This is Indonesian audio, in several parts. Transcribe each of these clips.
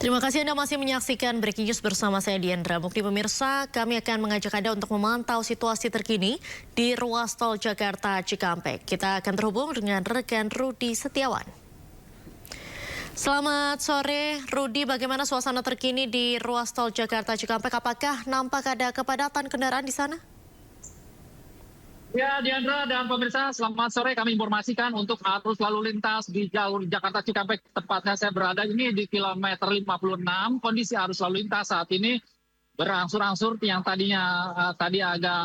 Terima kasih Anda masih menyaksikan Breaking News bersama saya Diandra Mukti. Pemirsa, kami akan mengajak Anda untuk memantau situasi terkini di ruas tol Jakarta Cikampek. Kita akan terhubung dengan rekan Rudi Setiawan. Selamat sore, Rudi. Bagaimana suasana terkini di ruas tol Jakarta Cikampek? Apakah nampak ada kepadatan kendaraan di sana? Ya, Diandra dan pemirsa, selamat sore. Kami informasikan untuk arus lalu lintas di jalur Jakarta Cikampek. Tepatnya saya berada ini di kilometer 56. Kondisi arus lalu lintas saat ini berangsur-angsur, yang tadinya tadi agak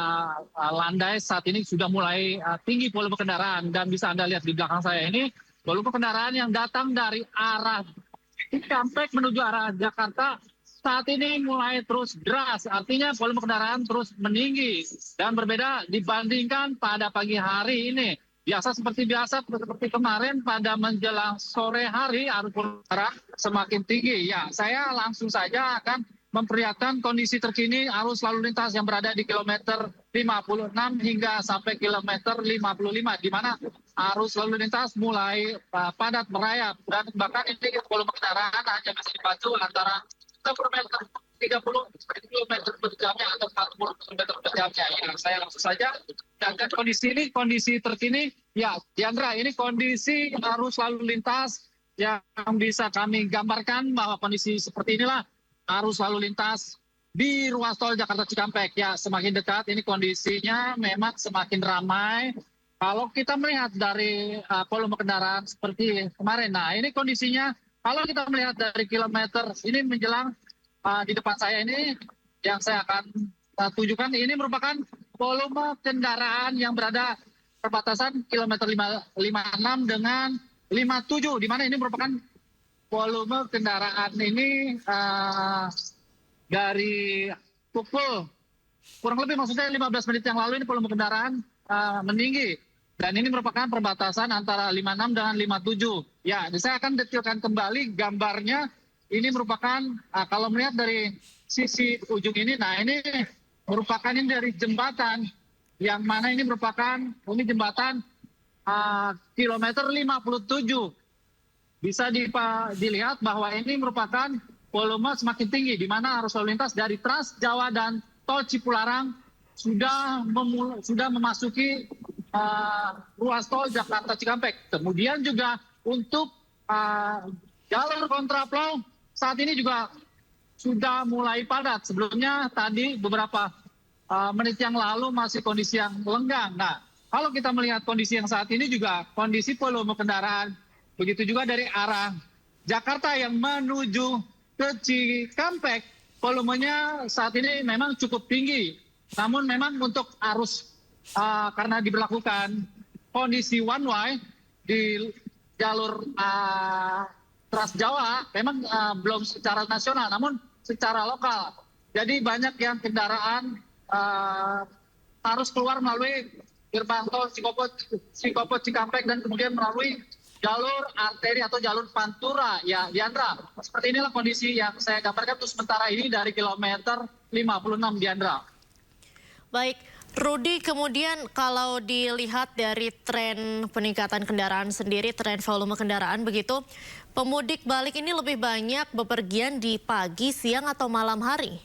landai, saat ini sudah mulai tinggi volume kendaraan. Dan bisa Anda lihat di belakang saya ini, volume kendaraan yang datang dari arah Cikampek menuju arah Jakarta saat ini mulai terus deras, artinya volume kendaraan terus meninggi dan berbeda dibandingkan pada pagi hari ini. Biasa seperti kemarin pada menjelang sore hari arus kendaraan semakin tinggi. Ya, saya langsung saja akan memperlihatkan kondisi terkini arus lalu lintas yang berada di kilometer 56 hingga sampai kilometer 55, di mana arus lalu lintas mulai padat merayap dan bahkan ini volume kendaraan hanya bisa dipacu antara 30 km per jamnya atau 40 km per jamnya. Ya, saya langsung saja. Dan kondisi terkini, ya Diandra, ini kondisi arus lalu lintas yang bisa kami gambarkan bahwa kondisi seperti inilah arus lalu lintas di ruas tol Jakarta Cikampek. Ya, semakin dekat ini kondisinya memang semakin ramai. Kalau kita melihat dari volume kendaraan seperti kemarin, nah ini kondisinya kalau kita melihat dari kilometer ini menjelang di depan saya ini yang saya akan tunjukkan, ini merupakan volume kendaraan yang berada perbatasan kilometer 56 dengan 57, di mana ini merupakan volume kendaraan ini dari pukul kurang lebih maksudnya 15 menit yang lalu ini volume kendaraan meninggi. Dan ini merupakan perbatasan antara 56 dengan 57. Ya, saya akan detailkan kembali gambarnya. Ini merupakan, kalau melihat dari sisi ujung ini, nah ini merupakan ini dari jembatan. Yang mana ini merupakan, ini jembatan kilometer 57. Bisa dilihat bahwa ini merupakan volume semakin tinggi, di mana arus lalu lintas dari Trans Jawa dan Tol Cipularang sudah memasuki ruas tol Jakarta Cikampek. Kemudian juga untuk jalur kontraflow saat ini juga sudah mulai padat. Sebelumnya tadi beberapa menit yang lalu masih kondisi yang lenggang. Nah, kalau kita melihat kondisi yang saat ini juga kondisi volume kendaraan, begitu juga dari arah Jakarta yang menuju ke Cikampek, volumenya saat ini memang cukup tinggi. Namun memang untuk arus karena diberlakukan kondisi one way di jalur Trans Jawa memang belum secara nasional, namun secara lokal. Jadi banyak yang kendaraan harus keluar melalui gerbang tol Cikopo Cikampek dan kemudian melalui jalur arteri atau jalur Pantura. Ya, Diandra, seperti inilah kondisi yang saya gambarkan untuk sementara ini dari kilometer 56, Diandra. Baik, Rudi, kemudian kalau dilihat dari tren peningkatan kendaraan sendiri, tren volume kendaraan begitu, pemudik balik ini lebih banyak bepergian di pagi, siang, atau malam hari?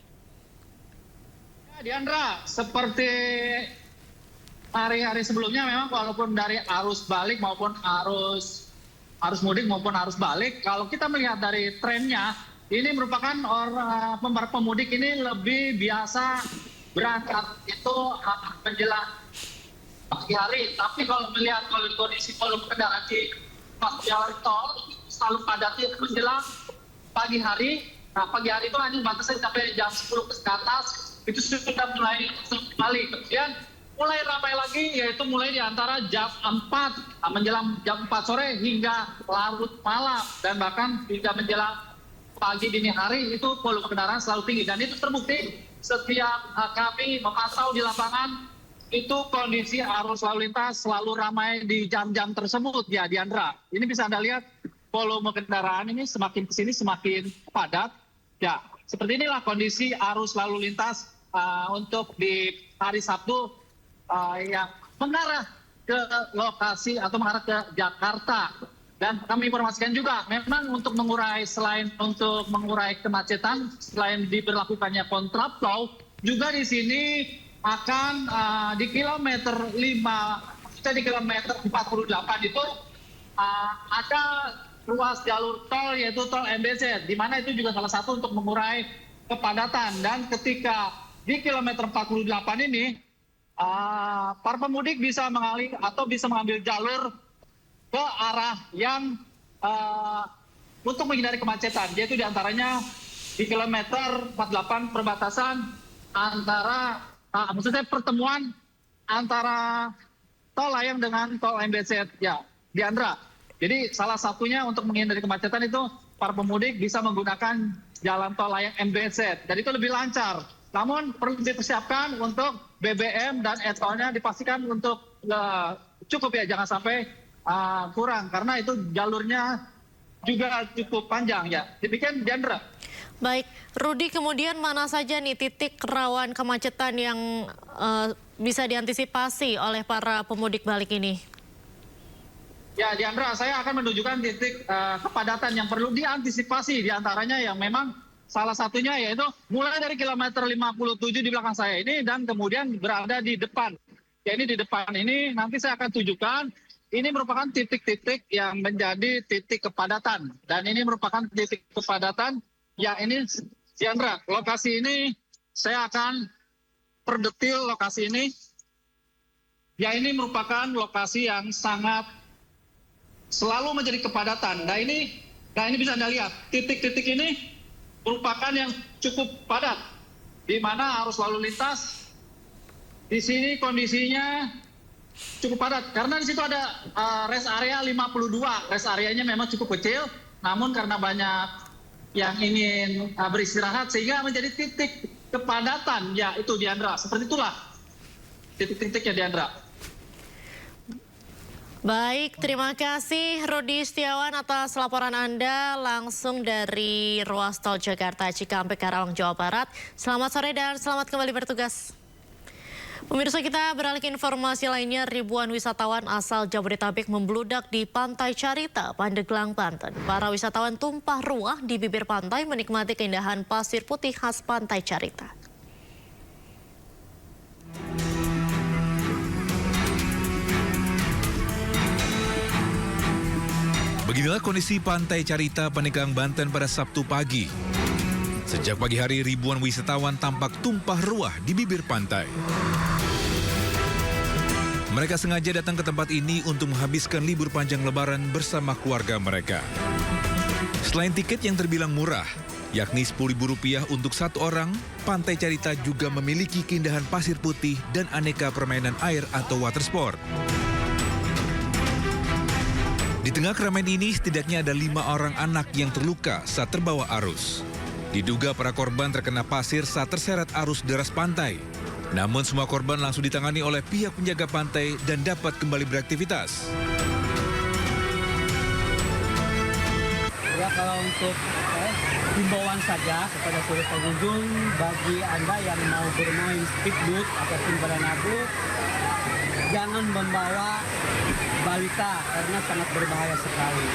Ya, Diandra, seperti hari-hari sebelumnya memang walaupun dari arus balik maupun arus mudik maupun arus balik, kalau kita melihat dari trennya, ini merupakan pemudik ini lebih biasa berangkat itu menjelang pagi hari. Tapi kalau melihat kondisi volume kendaraan di jalan tol selalu padat menjelang pagi hari. Nah, pagi hari itu hanya batasnya sampai jam 10 ke atas, itu sudah mulai kembali. Kemudian mulai ramai lagi, yaitu mulai di antara jam 4 menjelang jam 4 sore hingga larut malam, dan bahkan hingga menjelang pagi dini hari itu volume kendaraan selalu tinggi. Dan itu terbukti setiap kami memantau di lapangan, itu kondisi arus lalu lintas selalu ramai di jam-jam tersebut. Ya, Diandra, ini bisa Anda lihat volume kendaraan ini semakin kesini semakin padat. Ya, seperti inilah kondisi arus lalu lintas untuk di hari Sabtu yang mengarah ke lokasi atau mengarah ke Jakarta. Dan kami informasikan juga, memang untuk selain untuk mengurai kemacetan, selain diberlakukannya kontraflow, juga di sini akan di kilometer 48 itu ada ruas jalur tol, yaitu tol MBZ, di mana itu juga salah satu untuk mengurai kepadatan. Dan ketika di kilometer 48 ini, para pemudik bisa mengalih atau bisa mengambil jalur ke arah yang untuk menghindari kemacetan, yaitu diantaranya di kilometer 48 perbatasan antara, maksudnya pertemuan antara tol layang dengan tol MBZ, ya, Diandra. Jadi salah satunya untuk menghindari kemacetan itu para pemudik bisa menggunakan jalan tol layang MBZ, dan itu lebih lancar. Namun perlu dipersiapkan untuk BBM dan e-tolnya dipastikan untuk cukup ya, jangan sampai kurang, karena itu jalurnya juga cukup panjang ya. Demikian, Diandra. Baik, Rudi, kemudian mana saja nih titik rawan kemacetan yang bisa diantisipasi oleh para pemudik balik ini? Ya, Diandra, saya akan menunjukkan titik kepadatan yang perlu diantisipasi, diantaranya yang memang salah satunya yaitu mulai dari kilometer 57 di belakang saya ini, dan kemudian berada di depan. Ya, ini di depan ini nanti saya akan tunjukkan. Ini merupakan titik-titik yang menjadi titik kepadatan. Dan ini merupakan titik kepadatan. Ya, ini, Diandra, lokasi ini saya akan perdetil lokasi ini. Ya, ini merupakan lokasi yang sangat selalu menjadi kepadatan. Nah ini bisa Anda lihat, titik-titik ini merupakan yang cukup padat, di mana arus lalu lintas di sini kondisinya cukup padat, karena di situ ada rest area 52. Rest areanya memang cukup kecil, namun karena banyak yang ingin beristirahat sehingga menjadi titik kepadatan. Ya, itu, Diandra, seperti itulah titik-titiknya, Diandra. Baik, terima kasih Rudi Setiawan atas laporan Anda langsung dari ruas tol Jakarta Cikampek Karawang, Jawa Barat. Selamat sore dan selamat kembali bertugas. Pemirsa, kita beralih ke informasi lainnya. Ribuan wisatawan asal Jabodetabek membludak di Pantai Carita, Pandeglang, Banten. Para wisatawan tumpah ruah di bibir pantai menikmati keindahan pasir putih khas Pantai Carita. Beginilah kondisi Pantai Carita, Pandeglang, Banten pada Sabtu pagi. Sejak pagi hari, ribuan wisatawan tampak tumpah ruah di bibir pantai. Mereka sengaja datang ke tempat ini untuk menghabiskan libur panjang Lebaran bersama keluarga mereka. Selain tiket yang terbilang murah, yakni Rp10.000 untuk satu orang, Pantai Carita juga memiliki keindahan pasir putih dan aneka permainan air atau water sport. Di tengah keramaian ini, setidaknya ada 5 orang anak yang terluka saat terbawa arus. Diduga para korban terkena pasir saat terseret arus deras pantai. Namun semua korban langsung ditangani oleh pihak penjaga pantai dan dapat kembali beraktivitas. Ya, kalau untuk himbauan saja kepada seluruh pengunjung, bagi Anda yang mau bermain speedboat ataupun banana boat, jangan membawa balita karena sangat berbahaya sekali.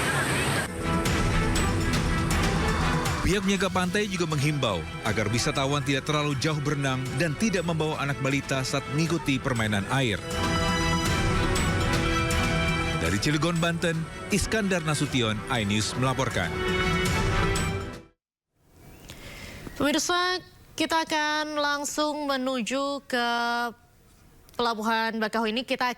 Pihak penjaga pantai juga menghimbau agar wisatawan tidak terlalu jauh berenang dan tidak membawa anak balita saat mengikuti permainan air. Dari Cilegon, Banten, Iskandar Nasution, iNews melaporkan. Pemirsa, kita akan langsung menuju ke Pelabuhan Bakauheni. Kita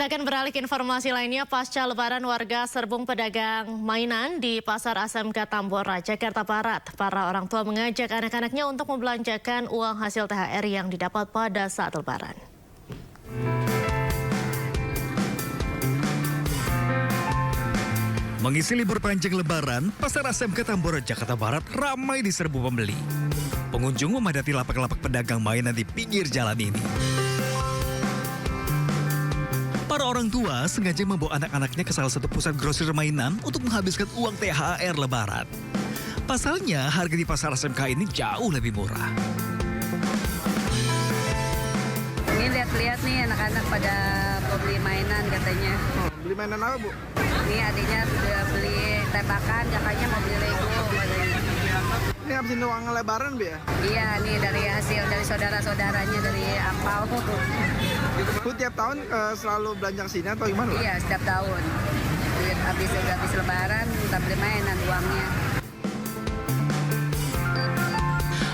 akan beralih ke informasi lainnya. Pasca Lebaran, warga serbung pedagang mainan di Pasar SMK Tambora, Jakarta Barat. Para orang tua mengajak anak-anaknya untuk membelanjakan uang hasil THR yang didapat pada saat Lebaran. Mengisi libur panjang Lebaran, Pasar SMK Tambora, Jakarta Barat ramai diserbu pembeli. Pengunjung memadati lapak-lapak pedagang mainan di pinggir jalan ini. Para orang tua sengaja membawa anak-anaknya ke salah satu pusat grosir mainan untuk menghabiskan uang THR Lebaran. Pasalnya, harga di Pasar SMK ini jauh lebih murah. Ini lihat-lihat nih anak-anak pada mau beli mainan katanya. Beli mainan apa, Bu? Ini adiknya udah beli tembakan, kakaknya mau beli Lego katanya. Ini habisin uang lebaran, Bu ya? Iya, nih dari hasil dari saudara-saudaranya dari angpau. Bu tiap tahun selalu belanja ke sini atau gimana? Iya, setiap tahun. Habis lebaran, kita beli mainan uangnya.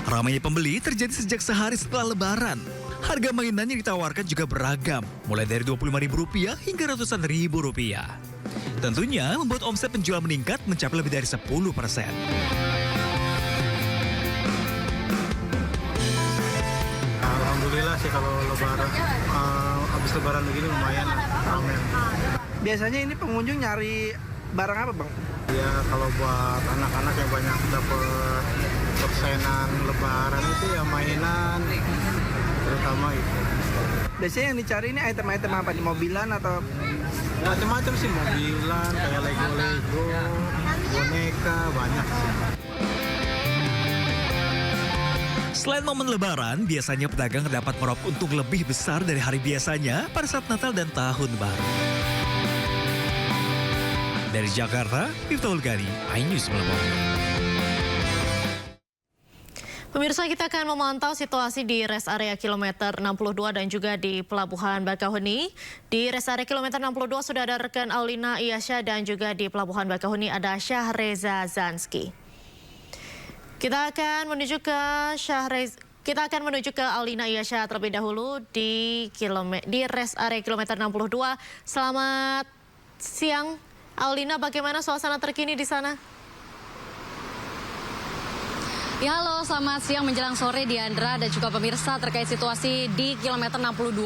Ramainya pembeli terjadi sejak sehari setelah Lebaran. Harga mainan yang ditawarkan juga beragam, mulai dari Rp25.000 hingga ratusan ribu rupiah. Tentunya membuat omset penjual meningkat mencapai lebih dari 10%. Alhamdulillah sih kalau Lebaran, habis Lebaran begini lumayan ramai. Biasanya ini pengunjung nyari barang apa, Bang? Ya kalau buat anak-anak yang banyak dapat persenan Lebaran itu ya mainan, terutama itu. Biasanya yang dicari ini item-item apa? Di mobilan atau? Macam-macam sih, mobilan, kayak Lego, boneka, banyak sih. Selain momen Lebaran, biasanya pedagang dapat meraup untung lebih besar dari hari biasanya pada saat Natal dan Tahun Baru. Dari Jakarta, Miftahul Ghani, iNews melaporkan. Pemirsa, kita akan memantau situasi di rest area kilometer 62 dan juga di Pelabuhan Bakauheni. Di rest area kilometer 62 sudah ada rekan Aulina Iyasya dan juga di Pelabuhan Bakauheni ada Syahreza Zanski. Kita akan menuju ke Aulina Iyasya terlebih dahulu di rest area kilometer 62. Selamat siang, Aulina. Bagaimana suasana terkini di sana? Ya, halo, selamat siang menjelang sore Diandra dan juga pemirsa terkait situasi di kilometer 62.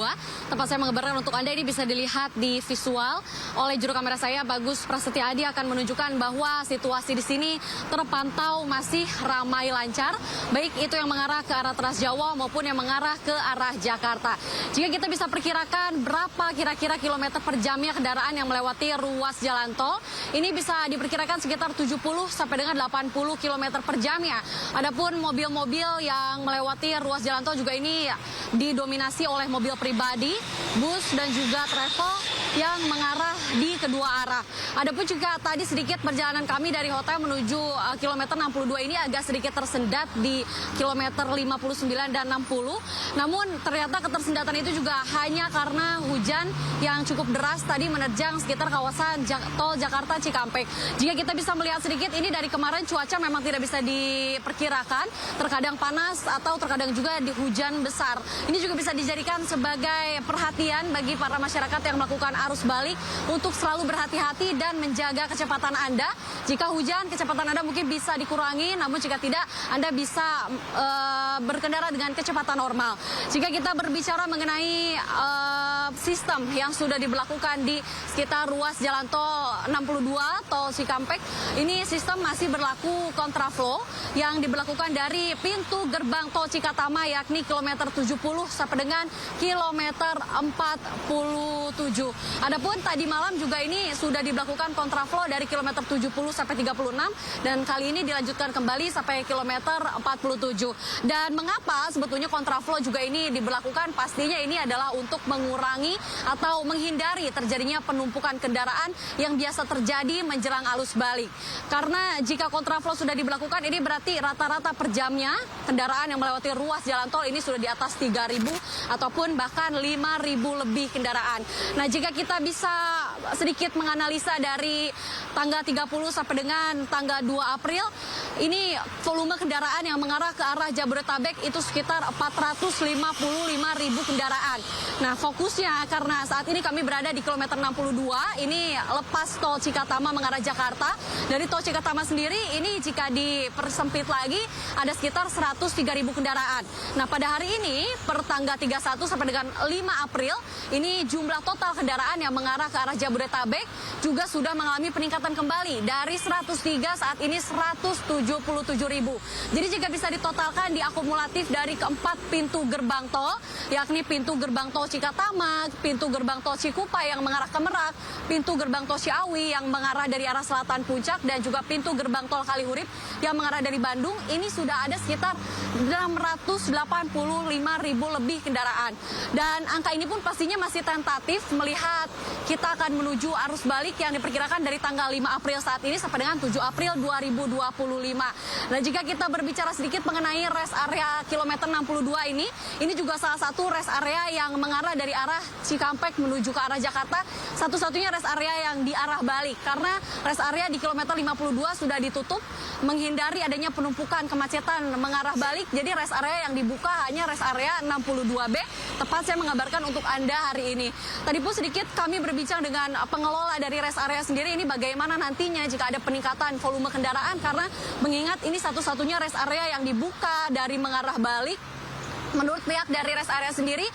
Tempat saya mengabarkan untuk Anda ini bisa dilihat di visual oleh juru kamera saya Bagus Prasetya Adi akan menunjukkan bahwa situasi di sini terpantau masih ramai lancar, baik itu yang mengarah ke arah Trans Jawa maupun yang mengarah ke arah Jakarta. Jika kita bisa perkirakan berapa kira-kira kilometer per jamnya kendaraan yang melewati ruas jalan tol, ini bisa diperkirakan sekitar 70 sampai dengan 80 km per jamnya. Adapun mobil-mobil yang melewati ruas jalan tol juga ini didominasi oleh mobil pribadi, bus dan juga travel yang mengarah di kedua arah. Adapun juga tadi sedikit perjalanan kami dari hotel menuju kilometer 62 ini agak sedikit tersendat di kilometer 59 dan 60. Namun ternyata ketersendatan itu juga hanya karena hujan yang cukup deras tadi menerjang sekitar kawasan tol Jakarta Cikampek. Jika kita bisa melihat sedikit ini dari kemarin cuaca memang tidak bisa diperkirakan, terkadang panas atau terkadang juga di hujan besar. Ini juga bisa dijadikan sebagai perhatian bagi para masyarakat yang melakukan arus balik untuk selalu berhati-hati dan menjaga kecepatan Anda. Jika hujan, kecepatan Anda mungkin bisa dikurangi, namun jika tidak, Anda bisa berkendara dengan kecepatan normal. Jika kita berbicara mengenai sistem yang sudah diberlakukan di sekitar ruas jalan tol 62, tol Cikampek, ini sistem masih berlaku kontraflow yang diberlakukan dari pintu gerbang tol Cikatama yakni kilometer 70 sampai dengan kilometer 47. Adapun tadi malam juga ini sudah diberlakukan kontraflow dari kilometer 70 sampai 36 dan kali ini dilanjutkan kembali sampai kilometer 47. Dan mengapa sebetulnya kontraflow juga ini diberlakukan? Pastinya ini adalah untuk mengurangi atau menghindari terjadinya penumpukan kendaraan yang biasa terjadi menjelang arus balik. Karena jika kontraflow sudah diberlakukan, ini berarti rata-rata per jamnya kendaraan yang melewati ruas jalan tol ini sudah di atas 3.000 ataupun bahkan 5.000 lebih kendaraan. Nah, jika kita bisa sedikit menganalisa dari tanggal 30 sampai dengan tanggal 2 April, ini volume kendaraan yang mengarah ke arah Jabodetabek itu sekitar 455.000 kendaraan. Nah, fokusnya karena saat ini kami berada di kilometer 62, ini lepas tol Cikatama mengarah Jakarta. Dari tol Cikatama sendiri ini jika dipersempit lagi ada sekitar 103.000 kendaraan. Nah, pada hari ini per tanggal 31 sampai dengan 5 April, ini jumlah total kendaraan yang mengarah ke arah Jabodetabek juga sudah mengalami peningkatan kembali dari 103 saat ini 107 ribu. Jadi jika bisa ditotalkan di akumulatif dari keempat pintu gerbang tol, yakni pintu gerbang tol Cikatama, pintu gerbang tol Cikupa yang mengarah ke Merak, pintu gerbang tol Ciawi yang mengarah dari arah selatan Puncak, dan juga pintu gerbang tol Kalihurip yang mengarah dari Bandung, ini sudah ada sekitar 685.000 lebih kendaraan. Dan angka ini pun pastinya masih tentatif melihat kita akan menuju arus balik yang diperkirakan dari tanggal 5 April saat ini sampai dengan 7 April 2025. Dan jika kita berbicara sedikit mengenai rest area kilometer 62 ini juga salah satu rest area yang mengarah dari arah Cikampek menuju ke arah Jakarta, satu-satunya rest area yang di arah balik, karena rest area di kilometer 52 sudah ditutup menghindari adanya penumpukan kemacetan mengarah balik. Jadi rest area yang dibuka hanya rest area 62B, tepat saya mengabarkan untuk Anda hari ini. Tadi pun sedikit kami berbincang dengan pengelola dari rest area sendiri, ini bagaimana nantinya jika ada peningkatan volume kendaraan, karena mengingat ini satu-satunya rest area yang dibuka dari mengarah balik. Menurut pihak dari rest area sendiri,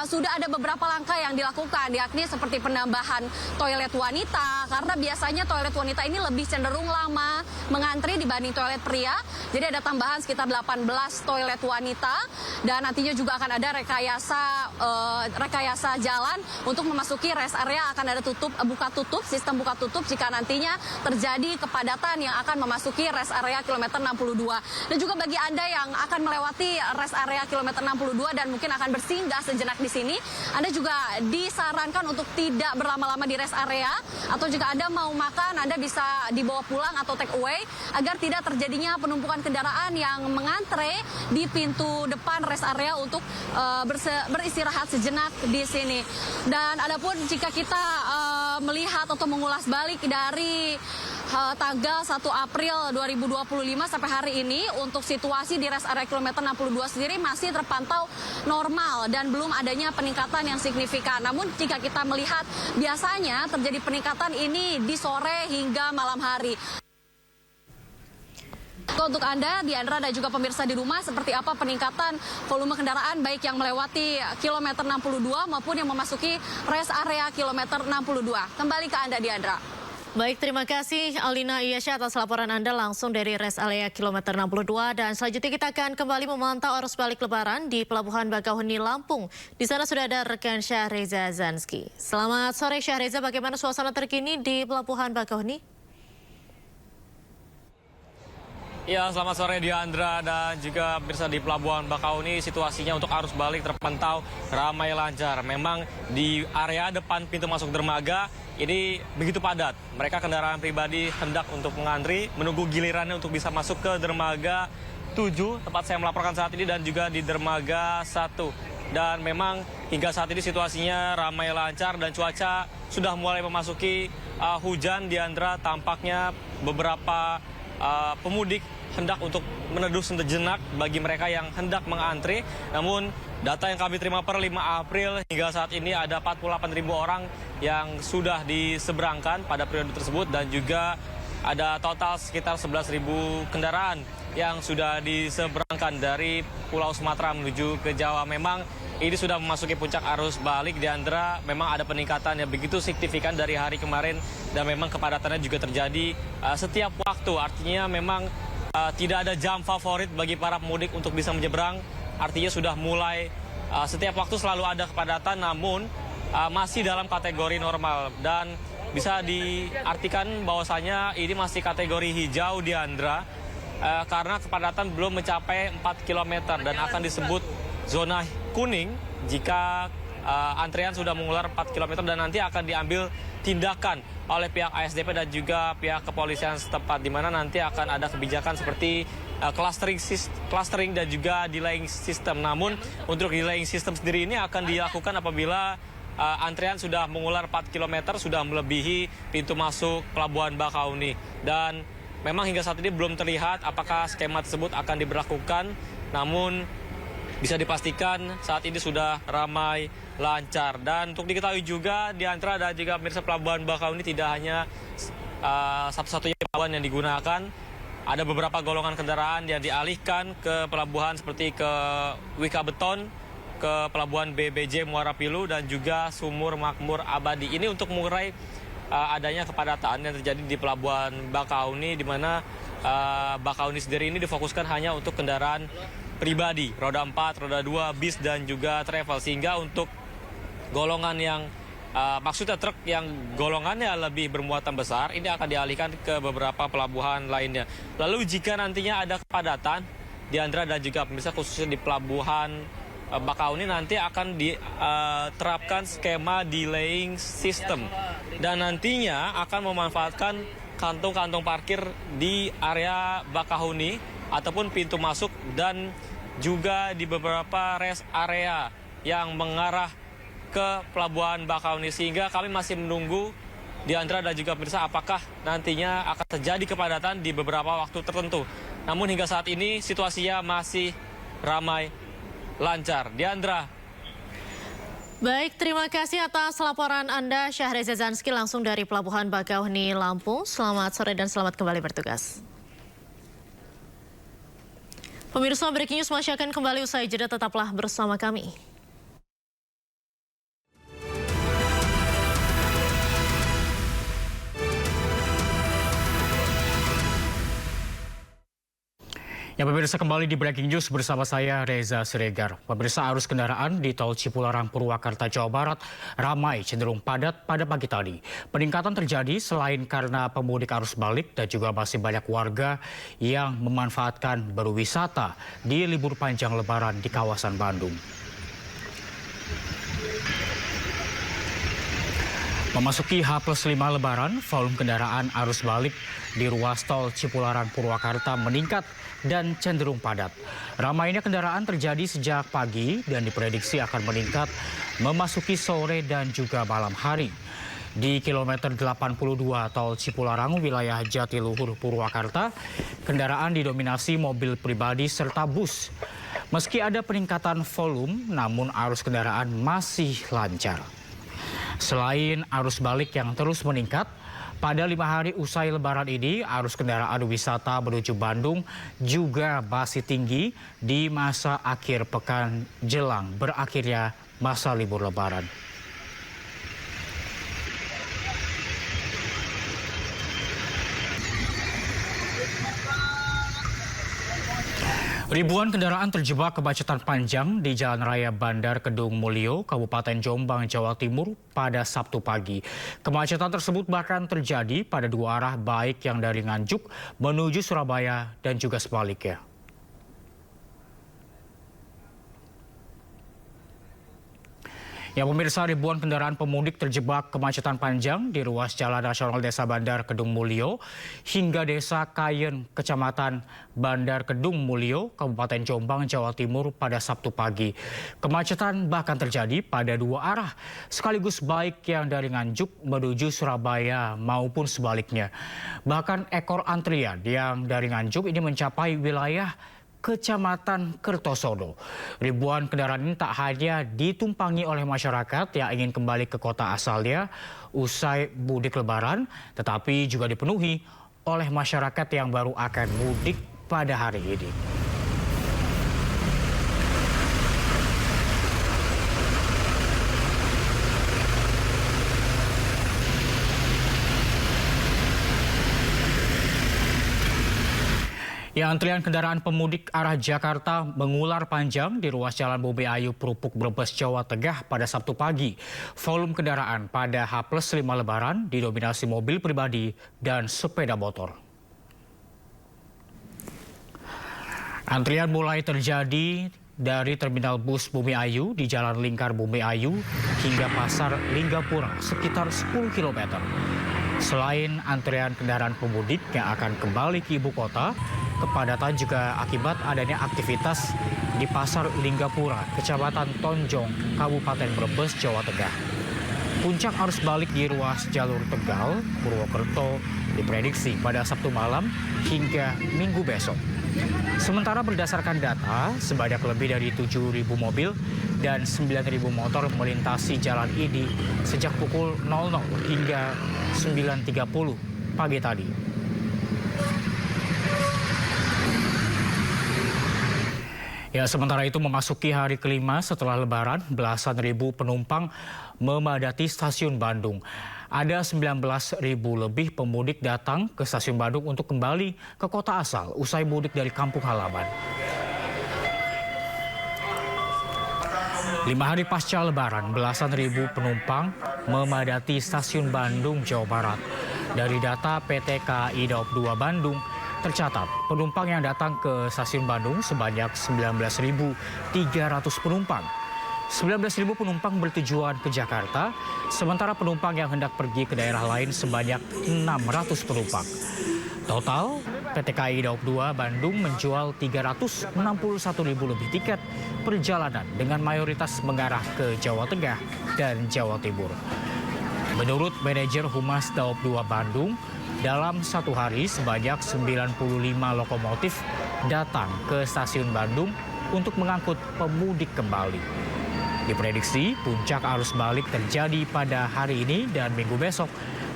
sudah ada beberapa langkah yang dilakukan, yakni seperti penambahan toilet wanita, karena biasanya toilet wanita ini lebih cenderung lama mengantri dibanding toilet pria. Jadi ada tambahan sekitar 18 toilet wanita, dan nantinya juga akan ada rekayasa jalan untuk memasuki rest area, akan ada sistem buka tutup jika nantinya terjadi kepadatan yang akan memasuki rest area kilometer 62. Dan juga bagi Anda yang akan melewati rest area kilometer 62 dan mungkin akan bersinggah sejenak di sini, Anda juga disarankan untuk tidak berlama-lama di rest area, atau jika Anda mau makan, Anda bisa dibawa pulang atau take away agar tidak terjadinya penumpukan kendaraan yang mengantre di pintu depan rest area untuk beristirahat sejenak di sini. Dan adapun jika kita melihat atau mengulas balik dari tanggal 1 April 2025 sampai hari ini, untuk situasi di rest area kilometer 62 sendiri masih terpantau normal dan belum adanya peningkatan yang signifikan. Namun jika kita melihat, biasanya terjadi peningkatan ini di sore hingga malam hari. Untuk Anda, Diandra, dan juga pemirsa di rumah, seperti apa peningkatan volume kendaraan baik yang melewati kilometer 62 maupun yang memasuki rest area kilometer 62. Kembali ke Anda, Diandra. Baik, terima kasih Alina Iyasya atas laporan Anda langsung dari rest area kilometer 62. Dan selanjutnya kita akan kembali memantau arus balik Lebaran di Pelabuhan Bakauheni, Lampung. Di sana sudah ada rekan Syahriza Zanski. Selamat sore Syahriza, bagaimana suasana terkini di Pelabuhan Bakauheni? Ya, selamat sore Diandra dan juga pemirsa di Pelabuhan Bakauheni. Situasinya untuk arus balik terpantau ramai lancar. Memang di area depan pintu masuk dermaga ini begitu padat. Mereka kendaraan pribadi hendak untuk mengantri, menunggu gilirannya untuk bisa masuk ke dermaga 7, tempat saya melaporkan saat ini, dan juga di dermaga 1. Dan memang hingga saat ini situasinya ramai lancar dan cuaca sudah mulai memasuki hujan. Diandra, tampaknya beberapa pemudik hendak untuk meneduh sejenak bagi mereka yang hendak mengantri. Namun data yang kami terima per 5 April hingga saat ini ada 48.000 orang yang sudah diseberangkan pada periode tersebut, dan juga ada total sekitar 11.000 kendaraan yang sudah diseberangkan dari Pulau Sumatera menuju ke Jawa. Memang ini sudah memasuki puncak arus balik, Diandra. Memang ada peningkatan yang begitu signifikan dari hari kemarin, dan memang kepadatannya juga terjadi setiap waktu. Artinya memang tidak ada jam favorit bagi para pemudik untuk bisa menyeberang. Artinya sudah mulai setiap waktu selalu ada kepadatan, namun masih dalam kategori normal. Dan bisa diartikan bahwasanya ini masih kategori hijau, Diandra, karena kepadatan belum mencapai 4 km dan akan disebut zona kuning jika antrean sudah mengular 4 km, dan nanti akan diambil tindakan oleh pihak ASDP dan juga pihak kepolisian setempat, di mana nanti akan ada kebijakan seperti clustering dan juga delaying system. Namun untuk delaying system sendiri ini akan dilakukan apabila antrean sudah mengular 4 km, sudah melebihi pintu masuk Pelabuhan Bakauheni. Dan memang hingga saat ini belum terlihat apakah skema tersebut akan diberlakukan, namun bisa dipastikan saat ini sudah ramai lancar. Dan untuk diketahui juga, Diandra dan juga pemirsa, Pelabuhan Bakauheni tidak hanya satu-satunya pelabuhan yang digunakan. Ada beberapa golongan kendaraan yang dialihkan ke pelabuhan seperti ke Wika Beton, ke Pelabuhan BBJ Muara Pilu, dan juga Sumur Makmur Abadi. Ini untuk mengurai adanya kepadatan yang terjadi di Pelabuhan Bakauheni, di mana Bakauni sendiri ini difokuskan hanya untuk kendaraan pribadi, roda 4, roda 2, bis dan juga travel. Sehingga untuk golongan yang maksudnya truk yang golongannya lebih bermuatan besar ini akan dialihkan ke beberapa pelabuhan lainnya. Lalu jika nantinya ada kepadatan, Diandra dan juga pemirsa, khususnya di pelabuhan Bakauni nanti akan diterapkan skema delaying system dan nantinya akan memanfaatkan kantung-kantung parkir di area Bakauni ataupun pintu masuk dan juga di beberapa rest area yang mengarah ke pelabuhan Bakauni, sehingga kami masih menunggu Diandra dan juga pemirsa apakah nantinya akan terjadi kepadatan di beberapa waktu tertentu. Namun hingga saat ini situasinya masih ramai lancar. Diandra. Baik, terima kasih atas laporan Anda Syahreza Zanski langsung dari Pelabuhan Bakauni, Lampung. Selamat sore dan selamat kembali bertugas. Pemirsa, Breaking News masih akan kembali usai jeda, tetaplah bersama kami. Ya, pemirsa, kembali di Breaking News bersama saya Reza Siregar. Pemirsa, arus kendaraan di tol Cipularang Purwakarta, Jawa Barat ramai cenderung padat pada pagi tadi. Peningkatan terjadi selain karena pemudik arus balik dan juga masih banyak warga yang memanfaatkan berwisata di libur panjang Lebaran di kawasan Bandung. Memasuki H+5 Lebaran, volume kendaraan arus balik di ruas tol Cipularang Purwakarta meningkat dan cenderung padat. Ramainya kendaraan terjadi sejak pagi dan diprediksi akan meningkat memasuki sore dan juga malam hari. Di kilometer 82 tol Cipularang wilayah Jatiluhur Purwakarta, kendaraan didominasi mobil pribadi serta bus. Meski ada peningkatan volume, namun arus kendaraan masih lancar. Selain arus balik yang terus meningkat, pada 5 hari usai Lebaran ini, arus kendaraan wisata menuju Bandung juga masih tinggi di masa akhir pekan jelang berakhirnya masa libur Lebaran. Ribuan kendaraan terjebak kemacetan panjang di Jalan Raya Bandar Kedung Mulyo, Kabupaten Jombang, Jawa Timur pada Sabtu pagi. Kemacetan tersebut bahkan terjadi pada dua arah, baik yang dari Nganjuk menuju Surabaya dan juga sebaliknya. Ya, pemirsa, ribuan kendaraan pemudik terjebak kemacetan panjang di ruas Jalan Nasional Desa Bandar Kedung Mulyo hingga Desa Kayen, Kecamatan Bandar Kedung Mulyo, Kabupaten Jombang, Jawa Timur pada Sabtu pagi. Kemacetan bahkan terjadi pada dua arah, sekaligus baik yang dari Nganjuk menuju Surabaya maupun sebaliknya. Bahkan ekor antrian yang dari Nganjuk ini mencapai wilayah Kecamatan Kertosono. Ribuan kendaraan ini tak hanya ditumpangi oleh masyarakat yang ingin kembali ke kota asalnya usai mudik Lebaran, tetapi juga dipenuhi oleh masyarakat yang baru akan mudik pada hari ini. Ya, antrian kendaraan pemudik arah Jakarta mengular panjang di ruas Jalan Bumi Ayu, Prupuk, Brebes, Jawa Tengah pada Sabtu pagi. Volume kendaraan pada H+5 Lebaran didominasi mobil pribadi dan sepeda motor. Antrian mulai terjadi dari Terminal Bus Bumi Ayu di Jalan Lingkar Bumi Ayu hingga Pasar Linggapura sekitar 10 km. Selain antrian kendaraan pemudik yang akan kembali ke ibu kota, kepadatan juga akibat adanya aktivitas di Pasar Linggapura, Kecamatan Tonjong, Kabupaten Brebes, Jawa Tengah. Puncak arus balik di ruas jalur Tegal, Purwokerto diprediksi pada Sabtu malam hingga Minggu besok. Sementara berdasarkan data, sebanyak lebih dari 7.000 mobil dan 9.000 motor melintasi jalan ini sejak pukul 00 hingga 9.30 pagi tadi. Ya, sementara itu memasuki hari kelima setelah Lebaran, belasan ribu penumpang memadati stasiun Bandung. Ada 19.000 lebih pemudik datang ke stasiun Bandung untuk kembali ke kota asal usai mudik dari kampung halaman. 5 hari pasca Lebaran, belasan ribu penumpang memadati stasiun Bandung, Jawa Barat. Dari data PT KAI Daob 2 Bandung, tercatat penumpang yang datang ke stasiun Bandung sebanyak 19.300 penumpang. 19.000 penumpang bertujuan ke Jakarta, sementara penumpang yang hendak pergi ke daerah lain sebanyak 600 penumpang. Total, PT KAI Daob 2 Bandung menjual 361.000 lebih tiket perjalanan dengan mayoritas mengarah ke Jawa Tengah dan Jawa Timur. Menurut manajer Humas Daob 2 Bandung, dalam satu hari sebanyak 95 lokomotif datang ke stasiun Bandung untuk mengangkut pemudik kembali. Diprediksi puncak arus balik terjadi pada hari ini dan minggu besok,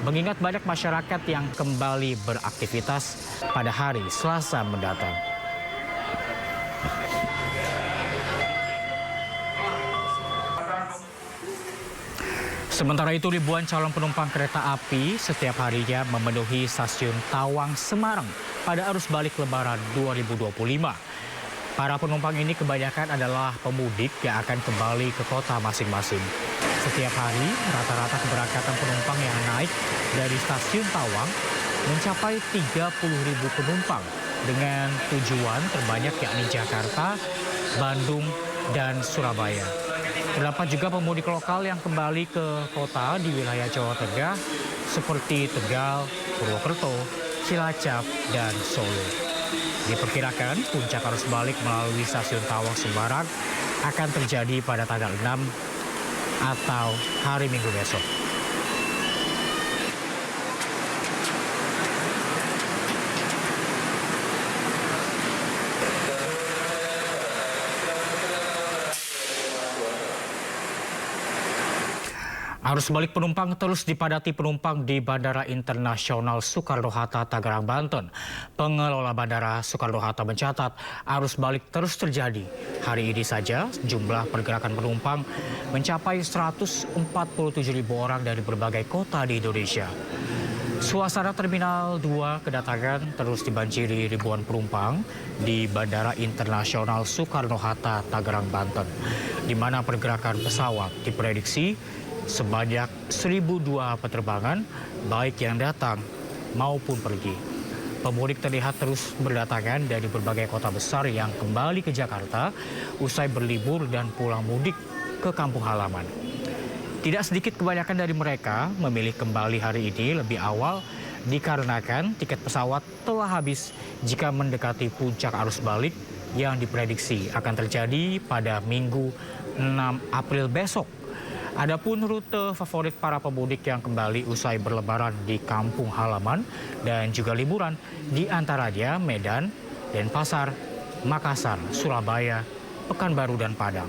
mengingat banyak masyarakat yang kembali beraktivitas pada hari Selasa mendatang. Sementara itu, ribuan calon penumpang kereta api setiap harinya memenuhi stasiun Tawang, Semarang pada arus balik Lebaran 2025. Para penumpang ini kebanyakan adalah pemudik yang akan kembali ke kota masing-masing. Setiap hari, rata-rata keberangkatan penumpang yang naik dari stasiun Tawang mencapai 30.000 penumpang dengan tujuan terbanyak yakni Jakarta, Bandung, dan Surabaya. Terdapat juga pemudik lokal yang kembali ke kota di wilayah Jawa Tengah seperti Tegal, Purwokerto, Cilacap, dan Solo. Diperkirakan puncak arus balik melalui stasiun Tawang Semarang akan terjadi pada tanggal 6 atau hari Minggu besok. Arus balik penumpang terus dipadati penumpang di Bandara Internasional Soekarno-Hatta, Tangerang, Banten. Pengelola Bandara Soekarno-Hatta mencatat arus balik terus terjadi. Hari ini saja jumlah pergerakan penumpang mencapai 147.000 orang dari berbagai kota di Indonesia. Suasana Terminal 2 kedatangan terus dibanjiri ribuan penumpang di Bandara Internasional Soekarno-Hatta, Tangerang, Banten, di mana pergerakan pesawat diprediksi sebanyak 1.002 penerbangan, baik yang datang maupun pergi. Pemudik terlihat terus berdatangan dari berbagai kota besar yang kembali ke Jakarta usai berlibur dan pulang mudik ke kampung halaman. Tidak sedikit kebanyakan dari mereka memilih kembali hari ini lebih awal dikarenakan tiket pesawat telah habis jika mendekati puncak arus balik yang diprediksi akan terjadi pada Minggu 6 April besok. Adapun rute favorit para pemudik yang kembali usai berlebaran di kampung halaman dan juga liburan di antaranya Medan, Denpasar, Makassar, Surabaya, Pekanbaru, dan Padang.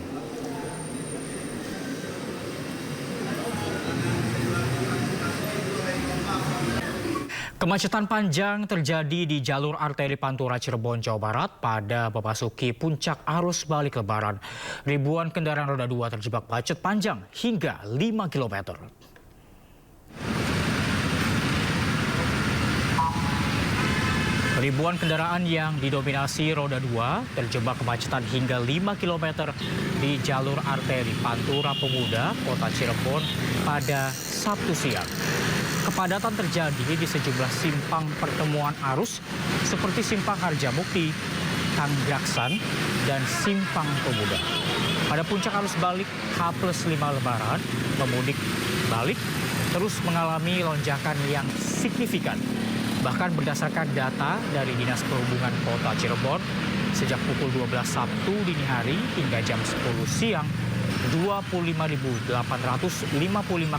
Kemacetan panjang terjadi di jalur arteri Pantura Cirebon, Jawa Barat pada memasuki puncak arus balik Lebaran. Ribuan kendaraan roda 2 terjebak macet panjang hingga 5 km. Ribuan kendaraan yang didominasi roda 2 terjebak kemacetan hingga 5 km di jalur arteri Pantura Pemuda, Kota Cirebon pada Sabtu siang. Kepadatan terjadi di sejumlah simpang pertemuan arus seperti Simpang Harjamukti, Tanggraksan, dan Simpang Pemuda. Pada puncak arus balik H+5 Lebaran, pemudik balik terus mengalami lonjakan yang signifikan. Bahkan berdasarkan data dari Dinas Perhubungan Kota Cirebon, sejak pukul 12 Sabtu dini hari hingga jam 10 siang, 25.855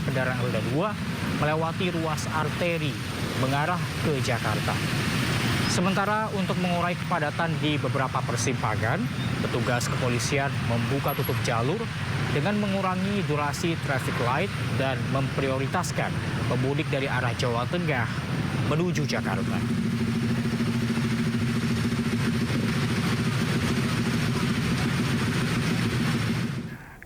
kendaraan roda 2 melewati ruas arteri mengarah ke Jakarta. Sementara untuk mengurai kepadatan di beberapa persimpangan, petugas kepolisian membuka tutup jalur dengan mengurangi durasi traffic light dan memprioritaskan pemudik dari arah Jawa Tengah menuju Jakarta.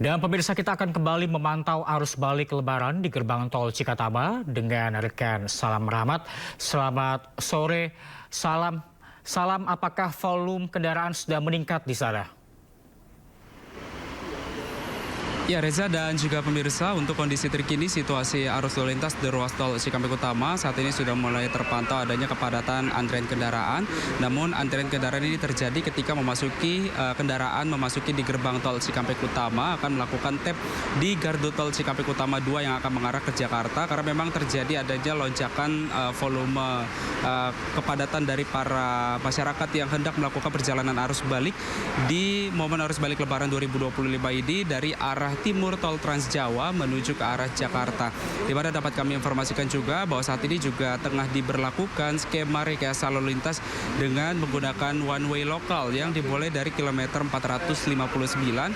Dan pemirsa, kita akan kembali memantau arus balik Lebaran di gerbang tol Cikatama dengan rekan Salam Rahmat. Selamat sore, Salam. Apakah volume kendaraan sudah meningkat di sana? Ya, Reza dan juga pemirsa, untuk kondisi terkini situasi arus lalu lintas di ruas tol Cikampek Utama saat ini sudah mulai terpantau adanya kepadatan antrian kendaraan. Namun antrian kendaraan ini terjadi ketika kendaraan memasuki di gerbang tol Cikampek Utama akan melakukan tap di gardu tol Cikampek Utama 2 yang akan mengarah ke Jakarta, karena memang terjadi adanya lonjakan volume kepadatan dari para masyarakat yang hendak melakukan perjalanan arus balik di momen arus balik Lebaran 2025 ini dari arah timur tol Trans Jawa menuju ke arah Jakarta. Di mana dapat kami informasikan juga bahwa saat ini juga tengah diberlakukan skema rekayasa lalu lintas dengan menggunakan one way lokal yang dimulai dari kilometer 459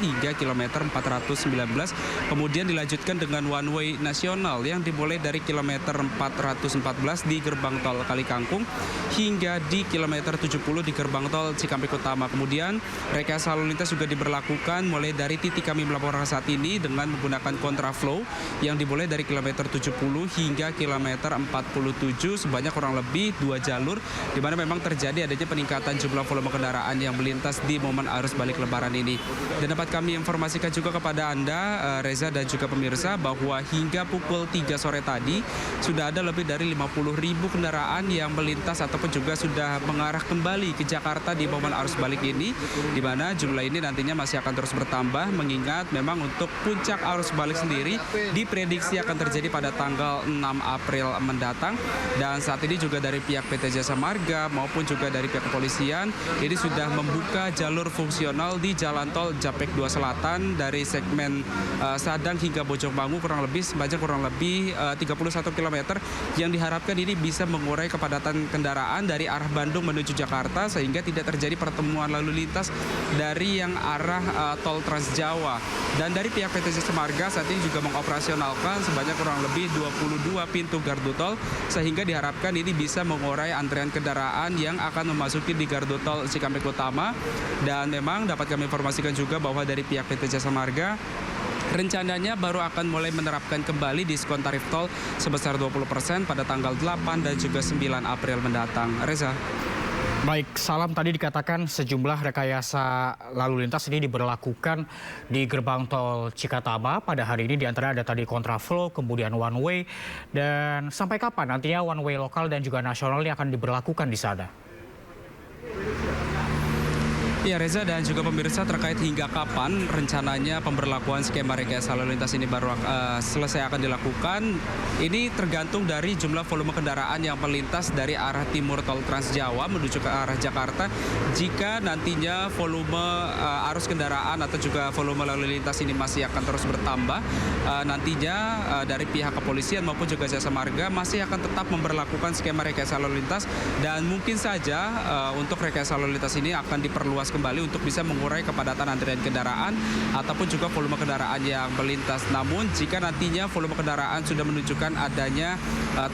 hingga kilometer 419, kemudian dilanjutkan dengan one way nasional yang dimulai dari kilometer 414 di gerbang tol Kalikangkung hingga di kilometer 70 di gerbang tol Cikampek Utama. Kemudian rekayasa lalu lintas juga diberlakukan mulai dari titik kami melaporkan saat ini dengan menggunakan kontraflow yang dimulai dari kilometer 70 hingga kilometer 47 sebanyak kurang lebih 2 jalur, di mana memang terjadi adanya peningkatan jumlah volume kendaraan yang melintas di momen arus balik Lebaran ini. Dan dapat kami informasikan juga kepada Anda, Reza dan juga pemirsa, bahwa hingga pukul 3 sore tadi sudah ada lebih dari 50.000 kendaraan yang melintas ataupun juga sudah mengarah kembali ke Jakarta di momen arus balik ini, di mana jumlah ini nantinya masih akan terus bertambah, mengingat memang untuk puncak arus balik sendiri diprediksi akan terjadi pada tanggal 6 April mendatang. Dan saat ini juga dari pihak PT Jasa Marga maupun juga dari pihak kepolisian ini sudah membuka jalur fungsional di Jalan Tol Japek 2 Selatan dari segmen Sadang hingga Bojongmangu sebanyak kurang lebih 31 km yang diharapkan ini bisa mengurai kepadatan kendaraan dari arah Bandung menuju Jakarta sehingga tidak terjadi pertemuan lalu lintas dari yang arah tol Trans Jawa. Dan dari pihak PT Jasa Marga saat ini juga mengoperasionalkan sebanyak kurang lebih 22 pintu gardu tol sehingga diharapkan ini bisa mengurai antrean kendaraan yang akan memasuki di gardu tol Cikampek Utama. Dan memang dapat kami informasikan juga bahwa dari pihak PT Jasa Marga rencananya baru akan mulai menerapkan kembali diskon tarif tol sebesar 20% pada tanggal 8 dan juga 9 April mendatang. Reza. Baik, Salam, tadi dikatakan sejumlah rekayasa lalu lintas ini diberlakukan di gerbang tol Cikatama pada hari ini, di antara ada tadi kontraflow, kemudian one way, dan sampai kapan nantinya one way lokal dan juga nasional ini akan diberlakukan di sana? Ya, Reza dan juga pemirsa, terkait hingga kapan rencananya pemberlakuan skema rekayasa lalu lintas ini baru selesai akan dilakukan, ini tergantung dari jumlah volume kendaraan yang melintas dari arah timur tol Trans Jawa menuju ke arah Jakarta. Jika nantinya volume arus kendaraan atau juga volume lalu lintas ini masih akan terus bertambah, nantinya dari pihak kepolisian maupun juga Jasa Marga masih akan tetap memberlakukan skema rekayasa lalu lintas, dan mungkin saja untuk rekayasa lalu lintas ini akan diperluas kembali untuk bisa mengurai kepadatan antrian kendaraan ataupun juga volume kendaraan yang melintas. Namun jika nantinya volume kendaraan sudah menunjukkan adanya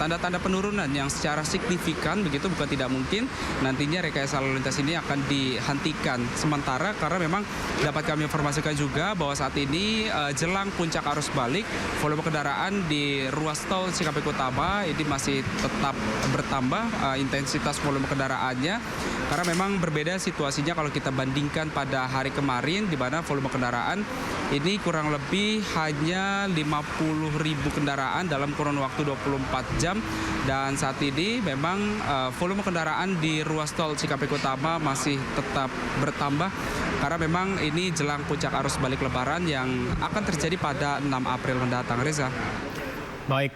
tanda-tanda penurunan yang secara signifikan, begitu bukan tidak mungkin nantinya rekayasa lalu lintas ini akan dihentikan sementara, karena memang dapat kami informasikan juga bahwa saat ini jelang puncak arus balik volume kendaraan di ruas tol Cikampek Utama ini masih tetap bertambah intensitas volume kendaraannya, karena memang berbeda situasinya kalau kita bandingkan pada hari kemarin, di mana volume kendaraan ini kurang lebih hanya 50.000 kendaraan dalam kurun waktu 24 jam. Dan saat ini memang volume kendaraan di ruas tol Cikampek Utama masih tetap bertambah, karena memang ini jelang puncak arus balik Lebaran yang akan terjadi pada 6 April mendatang. Reza. Baik,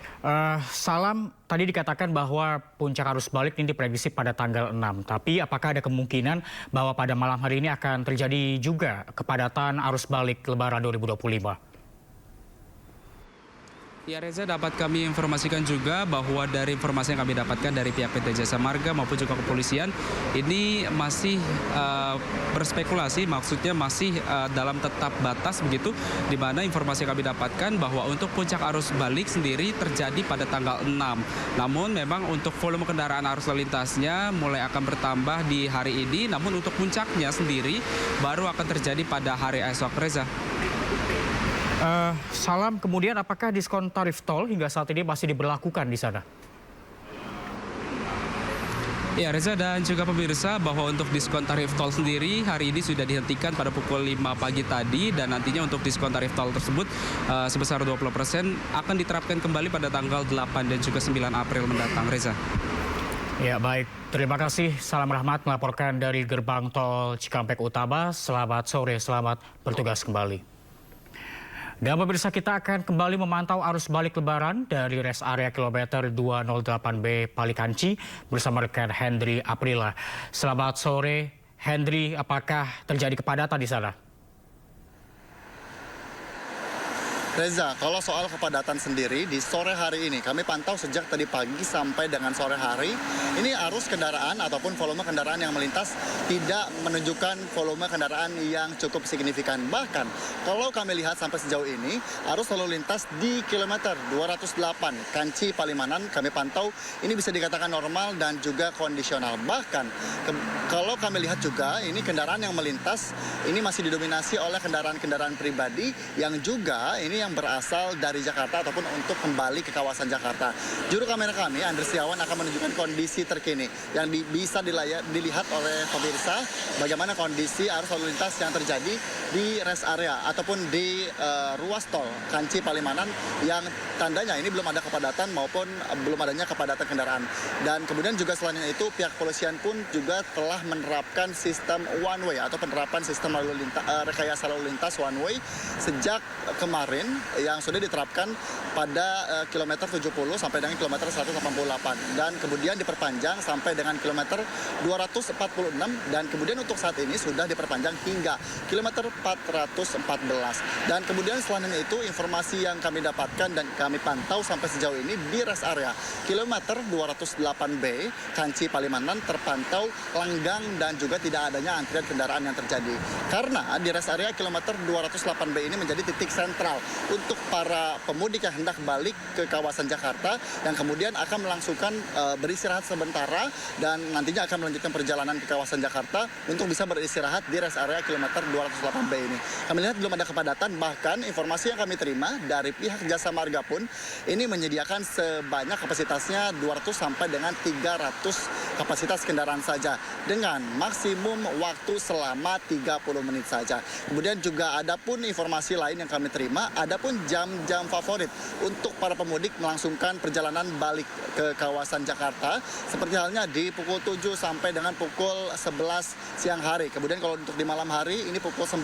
Salam, tadi dikatakan bahwa puncak arus balik ini diprediksi pada tanggal 6. Tapi apakah ada kemungkinan bahwa pada malam hari ini akan terjadi juga kepadatan arus balik Lebaran 2025? Ya, Reza, dapat kami informasikan juga bahwa dari informasi yang kami dapatkan dari pihak PT Jasa Marga maupun juga kepolisian, ini masih berspekulasi, maksudnya masih dalam tetap batas begitu, di mana informasi yang kami dapatkan bahwa untuk puncak arus balik sendiri terjadi pada tanggal 6. Namun memang untuk volume kendaraan arus lalu lintasnya mulai akan bertambah di hari ini, namun untuk puncaknya sendiri baru akan terjadi pada hari esok. Reza. Salam, kemudian apakah diskon tarif tol hingga saat ini masih diberlakukan di sana? Ya Reza dan juga pemirsa, bahwa untuk diskon tarif tol sendiri hari ini sudah dihentikan pada pukul 5 pagi tadi, dan nantinya untuk diskon tarif tol tersebut sebesar 20% akan diterapkan kembali pada tanggal 8 dan juga 9 April mendatang. Reza. Ya baik, terima kasih. Salam Rahmat melaporkan dari gerbang tol Cikampek Utama. Selamat sore, selamat bertugas kembali. Dan pemirsa, kita akan kembali memantau arus balik lebaran dari rest area kilometer 208B Palikanci bersama rekan Hendry Aprila. Selamat sore, Hendry, apakah terjadi kepadatan di sana? Reza, kalau soal kepadatan sendiri di sore hari ini kami pantau sejak tadi pagi sampai dengan sore hari, ini arus kendaraan ataupun volume kendaraan yang melintas tidak menunjukkan volume kendaraan yang cukup signifikan. Bahkan kalau kami lihat sampai sejauh ini, arus lalu lintas di kilometer 208 Kanci Palimanan kami pantau ini bisa dikatakan normal dan juga kondisional. Bahkan kalau kami lihat juga ini kendaraan yang melintas ini masih didominasi oleh kendaraan-kendaraan pribadi yang juga ini yang berasal dari Jakarta ataupun untuk kembali ke kawasan Jakarta. Juru kamera kami, Andri Setiawan, akan menunjukkan kondisi terkini yang bisa dilihat oleh pemirsa bagaimana kondisi arus lalu lintas yang terjadi di rest area ataupun di ruas tol Kanci Palimanan yang tandanya ini belum ada kepadatan maupun belum adanya kepadatan kendaraan. Dan kemudian juga selain itu pihak kepolisian pun juga telah menerapkan sistem one way atau penerapan sistem rekayasa lalu lintas one way sejak kemarin yang sudah diterapkan pada kilometer 70 sampai dengan kilometer 188 dan kemudian diperpanjang sampai dengan kilometer 246 dan kemudian untuk saat ini sudah diperpanjang hingga kilometer 414 dan kemudian selain itu informasi yang kami dapatkan dan kami pantau sampai sejauh ini di rest area kilometer 208B Kanci Palimanan terpantau lenggang dan juga tidak adanya antrian kendaraan yang terjadi karena di rest area kilometer 208B ini menjadi titik sentral untuk para pemudik yang hendak balik ke kawasan Jakarta yang kemudian akan melangsungkan beristirahat sementara dan nantinya akan melanjutkan perjalanan ke kawasan Jakarta untuk bisa beristirahat di rest area kilometer 208B ini. Kami lihat belum ada kepadatan, bahkan informasi yang kami terima dari pihak Jasa Marga pun ini menyediakan sebanyak kapasitasnya 200 sampai dengan 300 kapasitas kendaraan saja dengan maksimum waktu selama 30 menit saja. Kemudian juga ada pun informasi lain yang kami terima, ada pun jam-jam favorit untuk para pemudik melangsungkan perjalanan balik ke kawasan Jakarta seperti halnya di pukul 7 sampai dengan pukul 11 siang hari. Kemudian kalau untuk di malam hari ini pukul 9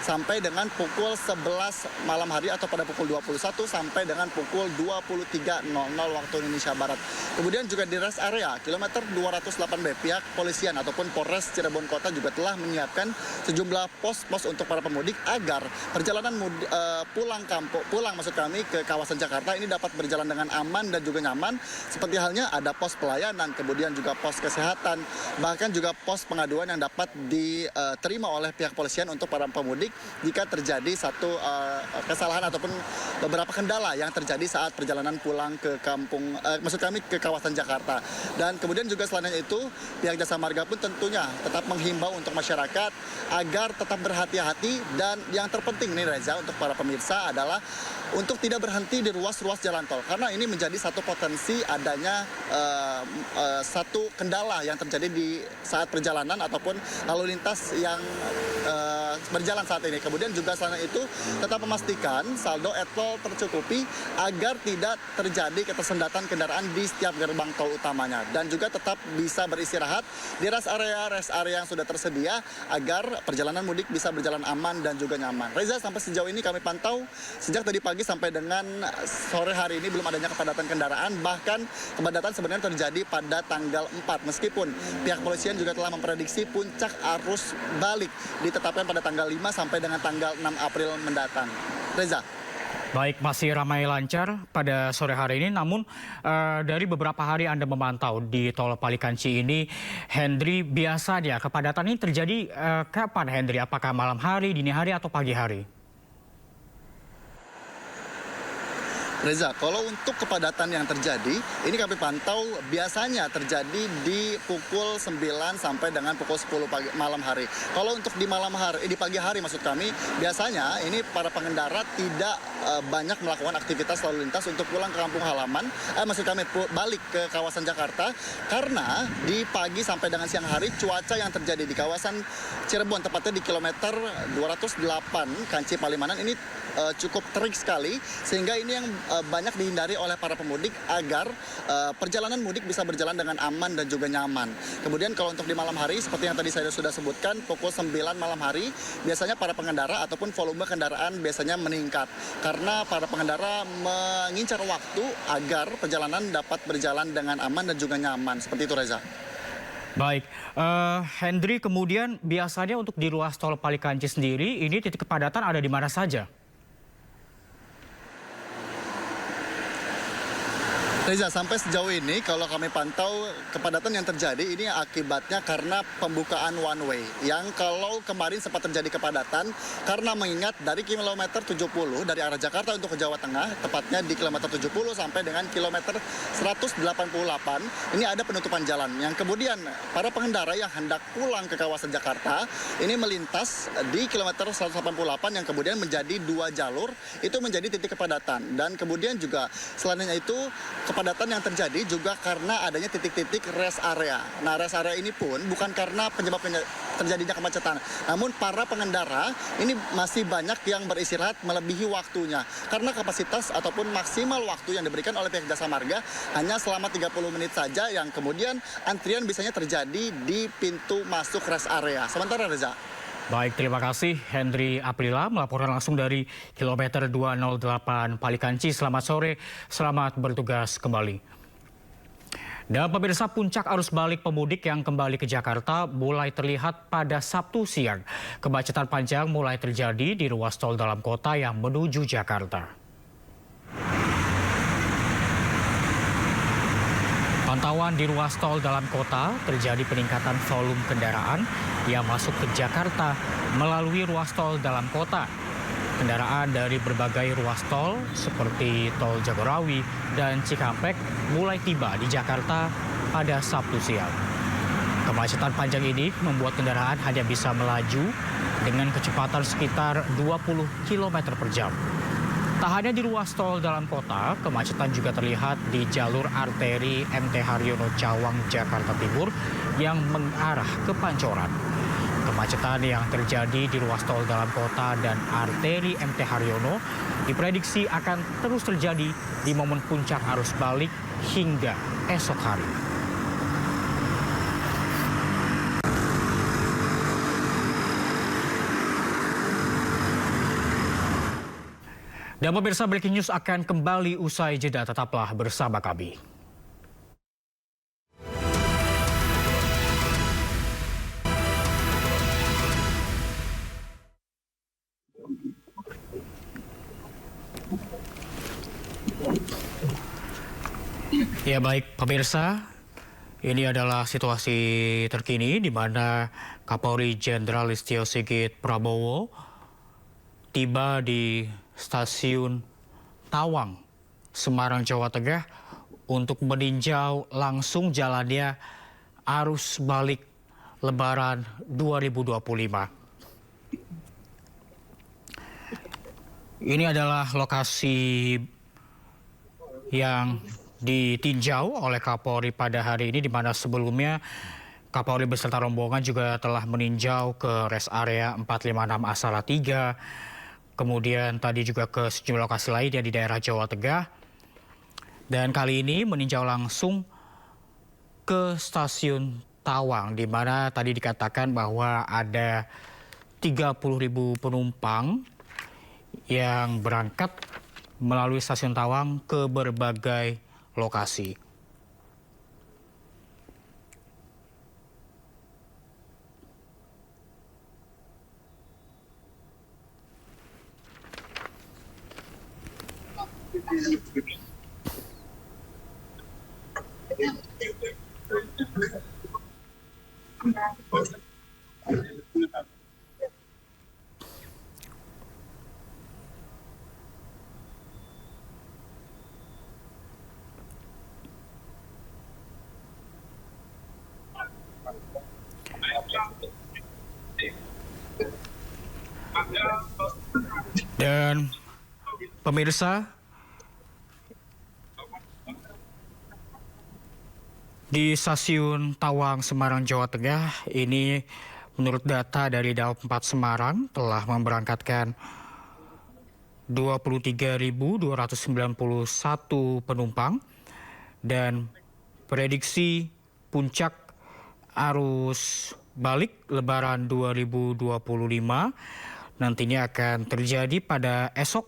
sampai dengan pukul 11 malam hari atau pada pukul 21 sampai dengan pukul 23.00 waktu Indonesia Barat. Kemudian juga di rest area kilometer 208B pihak polisian ataupun Polres Cirebon Kota juga telah menyiapkan sejumlah pos-pos untuk para pemudik agar perjalanan pulang maksud kami ke kawasan Jakarta ini dapat berjalan dengan aman dan juga nyaman seperti halnya ada pos pelayanan, kemudian juga pos kesehatan, bahkan juga pos pengaduan yang dapat diterima oleh pihak polisian untuk para pemudik jika terjadi satu kesalahan ataupun beberapa kendala yang terjadi saat perjalanan pulang ke ke kawasan Jakarta. Dan kemudian juga selain itu pihak Jasa Marga pun tentunya tetap menghimbau untuk masyarakat agar tetap berhati-hati dan yang terpenting nih Reza untuk para pemirsa adalah untuk tidak berhenti di ruas-ruas jalan tol karena ini menjadi satu potensi adanya satu kendala yang terjadi di saat perjalanan ataupun lalu lintas yang berjalan saat ini. Kemudian juga selain itu tetap memastikan saldo e-tol tercukupi agar tidak terjadi ketersendatan kendaraan di setiap gerbang tol utamanya dan juga tetap bisa beristirahat di rest area yang sudah tersedia agar perjalanan mudik bisa berjalan aman dan juga nyaman. Reza, sampai sejauh ini kami pantau sejak tadi pagi sampai dengan sore hari ini belum adanya kepadatan kendaraan, bahkan kepadatan sebenarnya terjadi pada tanggal 4 meskipun pihak polisian juga telah memprediksi puncak arus balik ditetapkan pada tanggal 5 sampai dengan tanggal 6 April mendatang. Reza. Baik, masih ramai lancar pada sore hari ini, namun dari beberapa hari Anda memantau di tol Palikanci ini, Hendry, biasanya kepadatan ini terjadi kapan, Hendry? Apakah malam hari, dini hari, atau pagi hari? Reza, kalau untuk kepadatan yang terjadi, ini kami pantau biasanya terjadi di pukul 9 sampai dengan pukul 10 malam hari. Kalau untuk di pagi hari maksud kami, biasanya ini para pengendara tidak banyak melakukan aktivitas lalu lintas untuk pulang ke kampung halaman, maksud kami balik ke kawasan Jakarta, karena di pagi sampai dengan siang hari cuaca yang terjadi di kawasan Cirebon, tepatnya di kilometer 208 Kanci Palimanan ini cukup terik sekali, sehingga ini yang banyak dihindari oleh para pemudik agar perjalanan mudik bisa berjalan dengan aman dan juga nyaman. Kemudian kalau untuk di malam hari, seperti yang tadi saya sudah sebutkan, pukul 9 malam hari, biasanya para pengendara ataupun volume kendaraan biasanya meningkat. Karena para pengendara mengincar waktu agar perjalanan dapat berjalan dengan aman dan juga nyaman. Seperti itu, Reza. Baik, Hendri, kemudian biasanya untuk di ruas tol Palikanci sendiri, ini titik kepadatan ada di mana saja? Reza, sampai sejauh ini kalau kami pantau kepadatan yang terjadi ini akibatnya karena pembukaan one way. Yang kalau kemarin sempat terjadi kepadatan karena mengingat dari kilometer 70 dari arah Jakarta untuk ke Jawa Tengah, tepatnya di kilometer 70 sampai dengan kilometer 188, ini ada penutupan jalan. Yang kemudian para pengendara yang hendak pulang ke kawasan Jakarta ini melintas di kilometer 188 yang kemudian menjadi 2 jalur, itu menjadi titik kepadatan. Dan kemudian juga selain itu kepadatan yang terjadi juga karena adanya titik-titik rest area. Nah, rest area ini pun bukan karena penyebab terjadinya kemacetan, namun para pengendara ini masih banyak yang beristirahat melebihi waktunya. Karena kapasitas ataupun maksimal waktu yang diberikan oleh pihak Jasa Marga hanya selama 30 menit saja, yang kemudian antrian biasanya terjadi di pintu masuk rest area. Sementara, Reza. Baik, terima kasih Hendri Aprila melaporkan langsung dari kilometer 208 Palikanci. Selamat sore, selamat bertugas kembali. Dan pemirsa, puncak arus balik pemudik yang kembali ke Jakarta mulai terlihat pada Sabtu siang. Kemacetan panjang mulai terjadi di ruas tol dalam kota yang menuju Jakarta. Pantauan di ruas tol dalam kota terjadi peningkatan volume kendaraan yang masuk ke Jakarta melalui ruas tol dalam kota. Kendaraan dari berbagai ruas tol seperti tol Jagorawi dan Cikampek mulai tiba di Jakarta pada Sabtu siang. Kemacetan panjang ini membuat kendaraan hanya bisa melaju dengan kecepatan sekitar 20 km per jam. Tak hanya di ruas tol dalam kota, kemacetan juga terlihat di jalur arteri MT Haryono Cawang, Jakarta Timur yang mengarah ke Pancoran. Kemacetan yang terjadi di ruas tol dalam kota dan arteri MT Haryono diprediksi akan terus terjadi di momen puncak arus balik hingga esok hari. Dan pemirsa, Breaking News akan kembali usai jeda, tetaplah bersama kami. Ya baik pemirsa, ini adalah situasi terkini di mana Kapolri Jenderal Listio Sigit Prabowo tiba di Stasiun Tawang, Semarang, Jawa Tengah untuk meninjau langsung jalannya arus balik Lebaran 2025. Ini adalah lokasi yang ditinjau oleh Kapolri pada hari ini, di mana sebelumnya Kapolri beserta rombongan juga telah meninjau ke rest area 456 Asala 3, kemudian tadi juga ke sejumlah lokasi lainnya di daerah Jawa Tengah. Dan kali ini meninjau langsung ke Stasiun Tawang, di mana tadi dikatakan bahwa ada 30.000 penumpang yang berangkat melalui Stasiun Tawang ke berbagai lokasi. Dan pemirsa, di stasiun Tawang, Semarang, Jawa Tengah, ini menurut data dari Daob 4 Semarang telah memberangkatkan 23.291 penumpang dan prediksi puncak arus balik Lebaran 2025 nantinya akan terjadi pada esok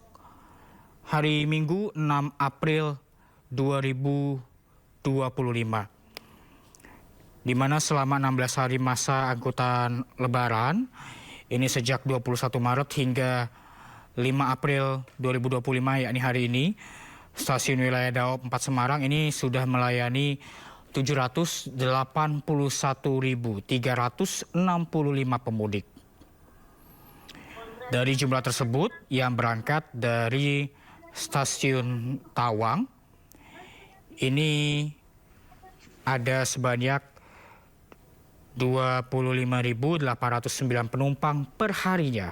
hari Minggu 6 April 2025. Di mana selama 16 hari masa angkutan Lebaran, ini sejak 21 Maret hingga 5 April 2025, yakni hari ini, stasiun wilayah Daob 4 Semarang ini sudah melayani 781.365 pemudik. Dari jumlah tersebut yang berangkat dari stasiun Tawang, ini ada sebanyak 25.809 penumpang per harinya.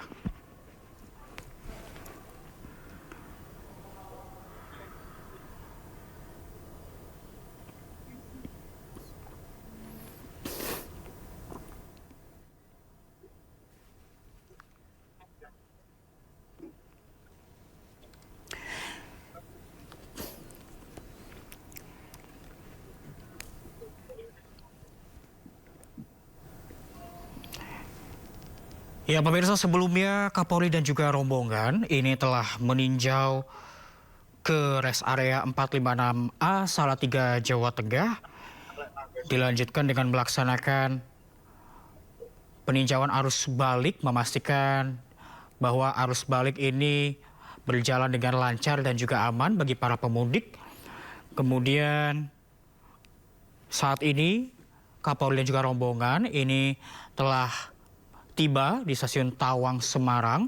Ya pemirsa, sebelumnya Kapolri dan juga rombongan ini telah meninjau ke rest area 456A Salatiga, Jawa Tengah. Dilanjutkan dengan melaksanakan peninjauan arus balik, memastikan bahwa arus balik ini berjalan dengan lancar dan juga aman bagi para pemudik. Kemudian saat ini Kapolri dan juga rombongan ini telah tiba di stasiun Tawang, Semarang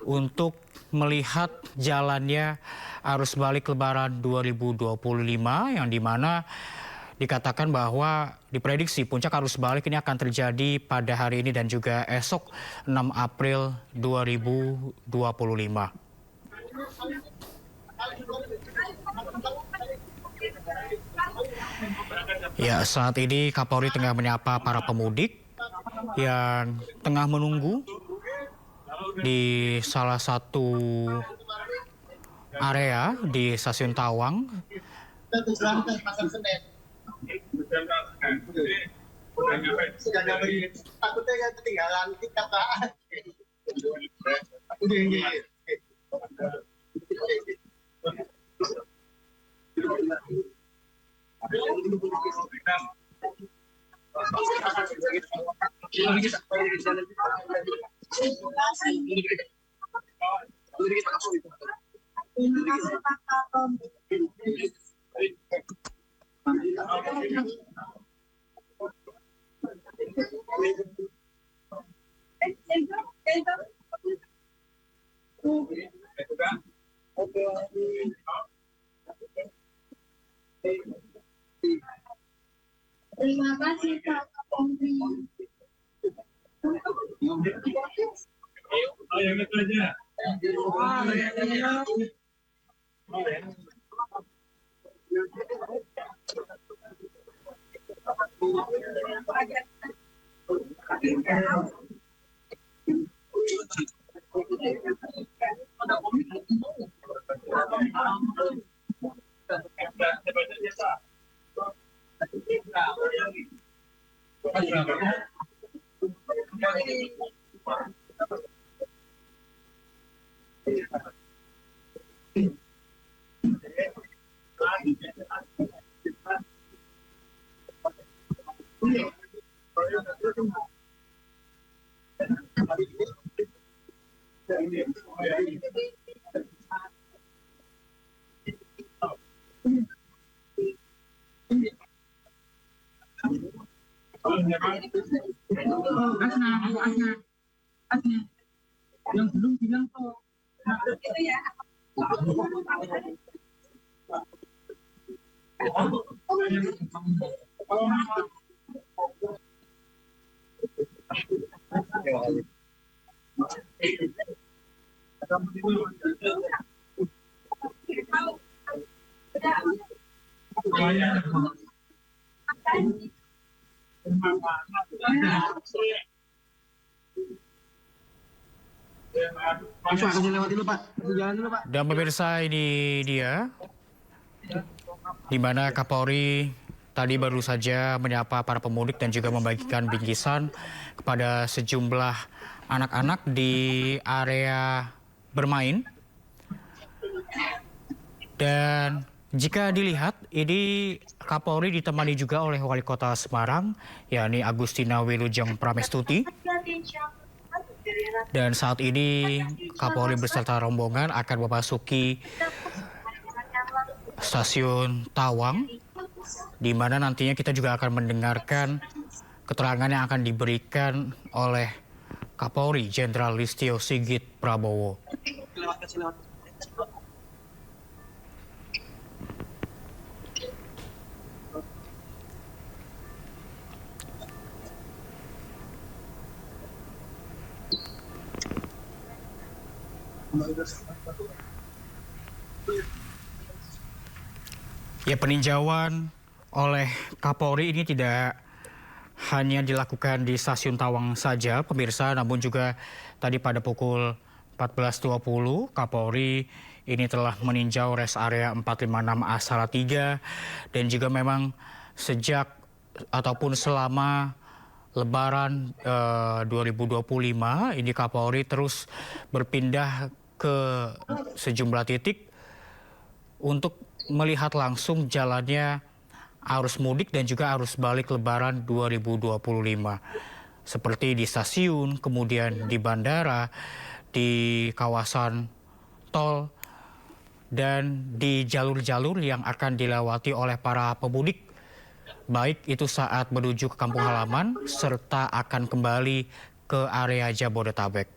untuk melihat jalannya arus balik Lebaran 2025 yang dimana dikatakan bahwa diprediksi puncak arus balik ini akan terjadi pada hari ini dan juga esok 6 April 2025. Ya, saat ini Kapolri tengah menyapa para pemudik yang tengah menunggu di salah satu area di stasiun Tawang. Terima kasih Pak Kapolri. Yang belum bilang kok. Itu ya. Dan pemirsa, ini dia di mana Kapolri tadi baru saja menyapa para pemudik dan juga membagikan bingkisan kepada sejumlah anak-anak di area bermain. Dan jika dilihat, ini Kapolri ditemani juga oleh Wali Kota Semarang, yakni Agustina Wilujeng Pramestuti. Dan saat ini Kapolri beserta rombongan akan memasuki stasiun Tawang, di mana nantinya kita juga akan mendengarkan keterangan yang akan diberikan oleh Kapolri Jenderal Listio Sigit Prabowo. Ya, peninjauan oleh Kapolri ini tidak hanya dilakukan di stasiun Tawang saja, pemirsa, namun juga tadi pada pukul 14.20 Kapolri ini telah meninjau rest area 456A Salatiga, dan juga memang sejak ataupun selama Lebaran 2025 ini Kapolri terus berpindah ke sejumlah titik untuk melihat langsung jalannya arus mudik dan juga arus balik Lebaran 2025. Seperti di stasiun, kemudian di bandara, di kawasan tol, dan di jalur-jalur yang akan dilewati oleh para pemudik, baik itu saat menuju ke kampung halaman serta akan kembali ke area Jabodetabek.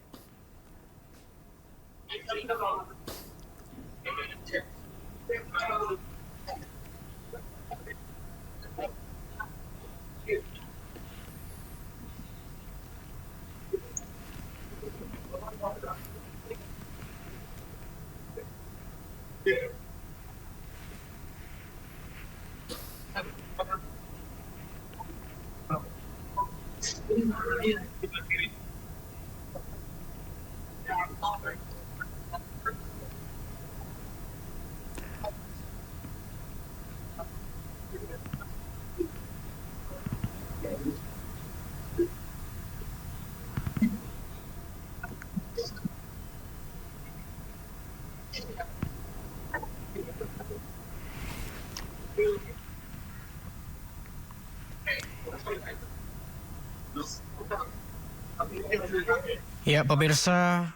Ya, pemirsa,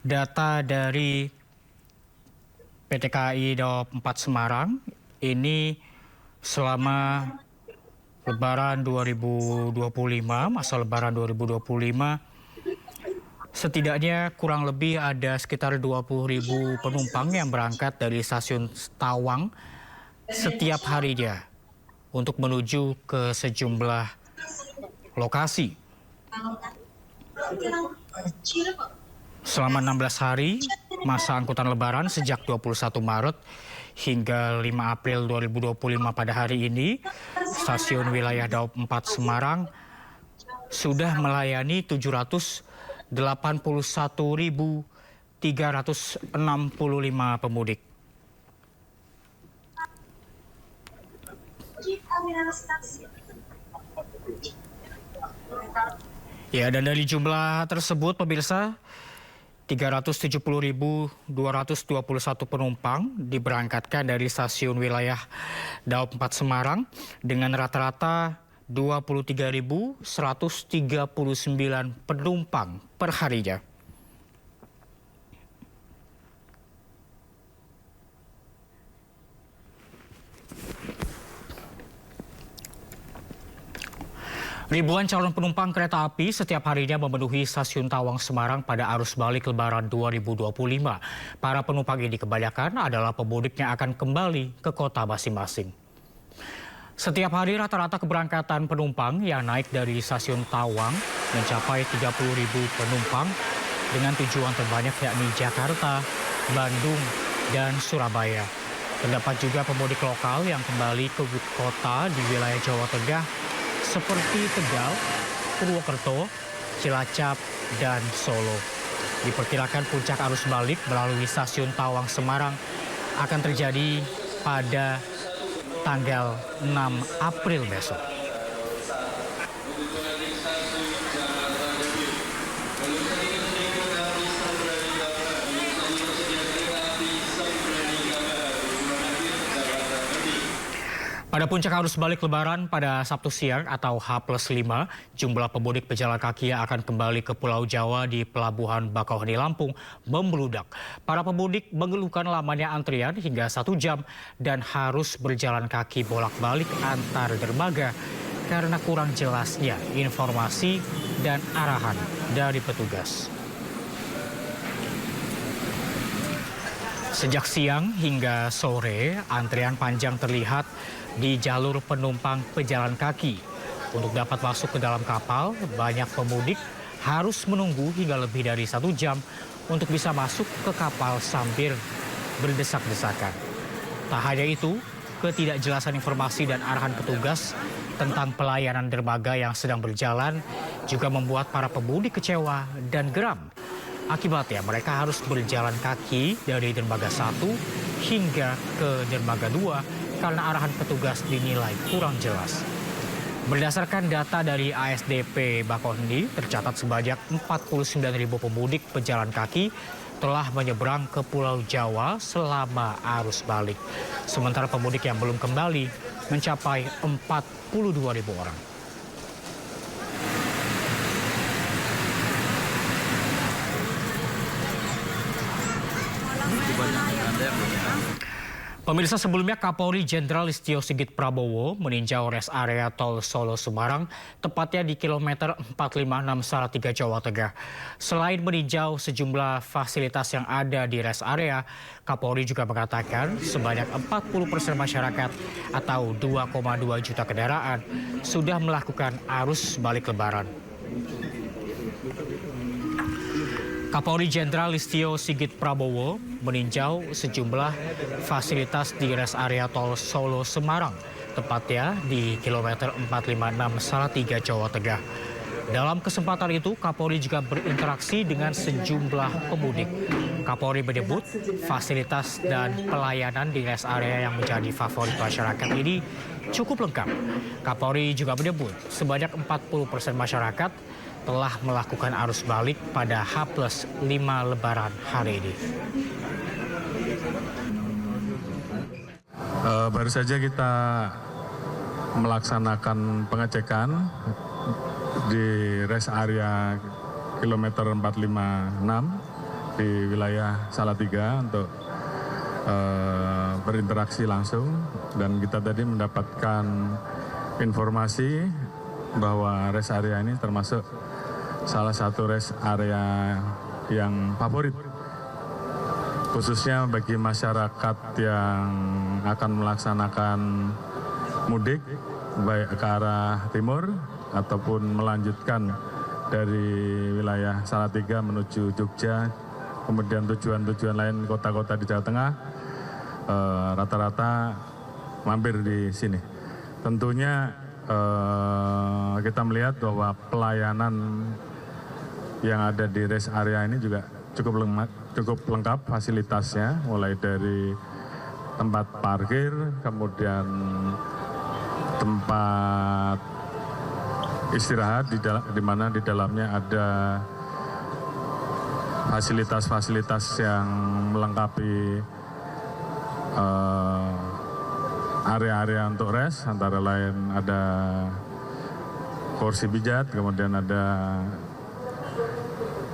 data dari PT KAI Daob 4 Semarang ini selama Lebaran 2025, masa Lebaran 2025, setidaknya kurang lebih ada sekitar 20.000 penumpang yang berangkat dari stasiun Tawang setiap harinya untuk menuju ke sejumlah lokasi. Selama 16 hari masa angkutan Lebaran sejak 21 Maret hingga 5 April 2025 pada hari ini, stasiun wilayah Daob 4 Semarang sudah melayani 781.365 pemudik. Ya, dan dari jumlah tersebut, pemirsa, 370.221 penumpang diberangkatkan dari stasiun wilayah Daob 4 Semarang dengan rata-rata 23.139 penumpang per harinya. Ribuan calon penumpang kereta api setiap harinya memenuhi stasiun Tawang Semarang pada arus balik Lebaran 2025. Para penumpang ini kebanyakan adalah pemudik yang akan kembali ke kota masing-masing. Setiap hari rata-rata keberangkatan penumpang yang naik dari stasiun Tawang mencapai 30.000 penumpang dengan tujuan terbanyak yakni Jakarta, Bandung, dan Surabaya. Terdapat juga pemudik lokal yang kembali ke kota di wilayah Jawa Tengah seperti Tegal, Purwokerto, Cilacap, dan Solo. Diperkirakan puncak arus balik melalui stasiun Tawang Semarang akan terjadi pada tanggal 6 April besok. Pada puncak arus balik Lebaran pada Sabtu siang atau H+5, jumlah pemudik pejalan kaki yang akan kembali ke Pulau Jawa di Pelabuhan Bakauheni Lampung membludak. Para pemudik mengeluhkan lamanya antrian hingga 1 jam dan harus berjalan kaki bolak-balik antar dermaga karena kurang jelasnya informasi dan arahan dari petugas. Sejak siang hingga sore, antrian panjang terlihat di jalur penumpang pejalan kaki. Untuk dapat masuk ke dalam kapal, banyak pemudik harus menunggu hingga lebih dari 1 jam untuk bisa masuk ke kapal sambil berdesak-desakan. Tak hanya itu, ketidakjelasan informasi dan arahan petugas tentang pelayanan dermaga yang sedang berjalan juga membuat para pemudik kecewa dan geram. Akibatnya mereka harus berjalan kaki dari dermaga 1 hingga ke dermaga 2 karena arahan petugas dinilai kurang jelas. Berdasarkan data dari ASDP Bakauheni, tercatat sebanyak 49.000 pemudik pejalan kaki telah menyeberang ke Pulau Jawa selama arus balik. Sementara pemudik yang belum kembali mencapai 42.000 orang. Pemirsa, sebelumnya Kapolri Jenderal Listio Sigit Prabowo meninjau res area tol Solo Semarang, tepatnya di kilometer 456 Salatiga, Jawa Tengah. Selain meninjau sejumlah fasilitas yang ada di res area, Kapolri juga mengatakan sebanyak 40% masyarakat atau 2,2 juta kendaraan sudah melakukan arus balik Lebaran. Kapolri Jenderal Listio Sigit Prabowo meninjau sejumlah fasilitas di res area tol Solo Semarang, tepatnya di kilometer 456 Salatiga, Jawa Tengah. Dalam kesempatan itu, Kapolri juga berinteraksi dengan sejumlah pemudik. Kapolri menyebut fasilitas dan pelayanan di res area yang menjadi favorit masyarakat ini cukup lengkap. Kapolri juga menyebut sebanyak 40% masyarakat telah melakukan arus balik pada H+5 Lebaran hari ini. Baru saja kita melaksanakan pengecekan di res area kilometer 456 di wilayah Salatiga untuk berinteraksi langsung, dan kita tadi mendapatkan informasi bahwa res area ini termasuk salah satu res area yang favorit, khususnya bagi masyarakat yang akan melaksanakan mudik baik ke arah timur ataupun melanjutkan dari wilayah Salatiga menuju Jogja, kemudian tujuan-tujuan lain kota-kota di Jawa Tengah, rata-rata mampir di sini. Tentunya kita melihat bahwa pelayanan yang ada di rest area ini juga cukup lengkap fasilitasnya, mulai dari tempat parkir, kemudian tempat istirahat di mana di dalamnya ada fasilitas-fasilitas yang melengkapi area-area untuk rest, antara lain ada kursi pijat, kemudian ada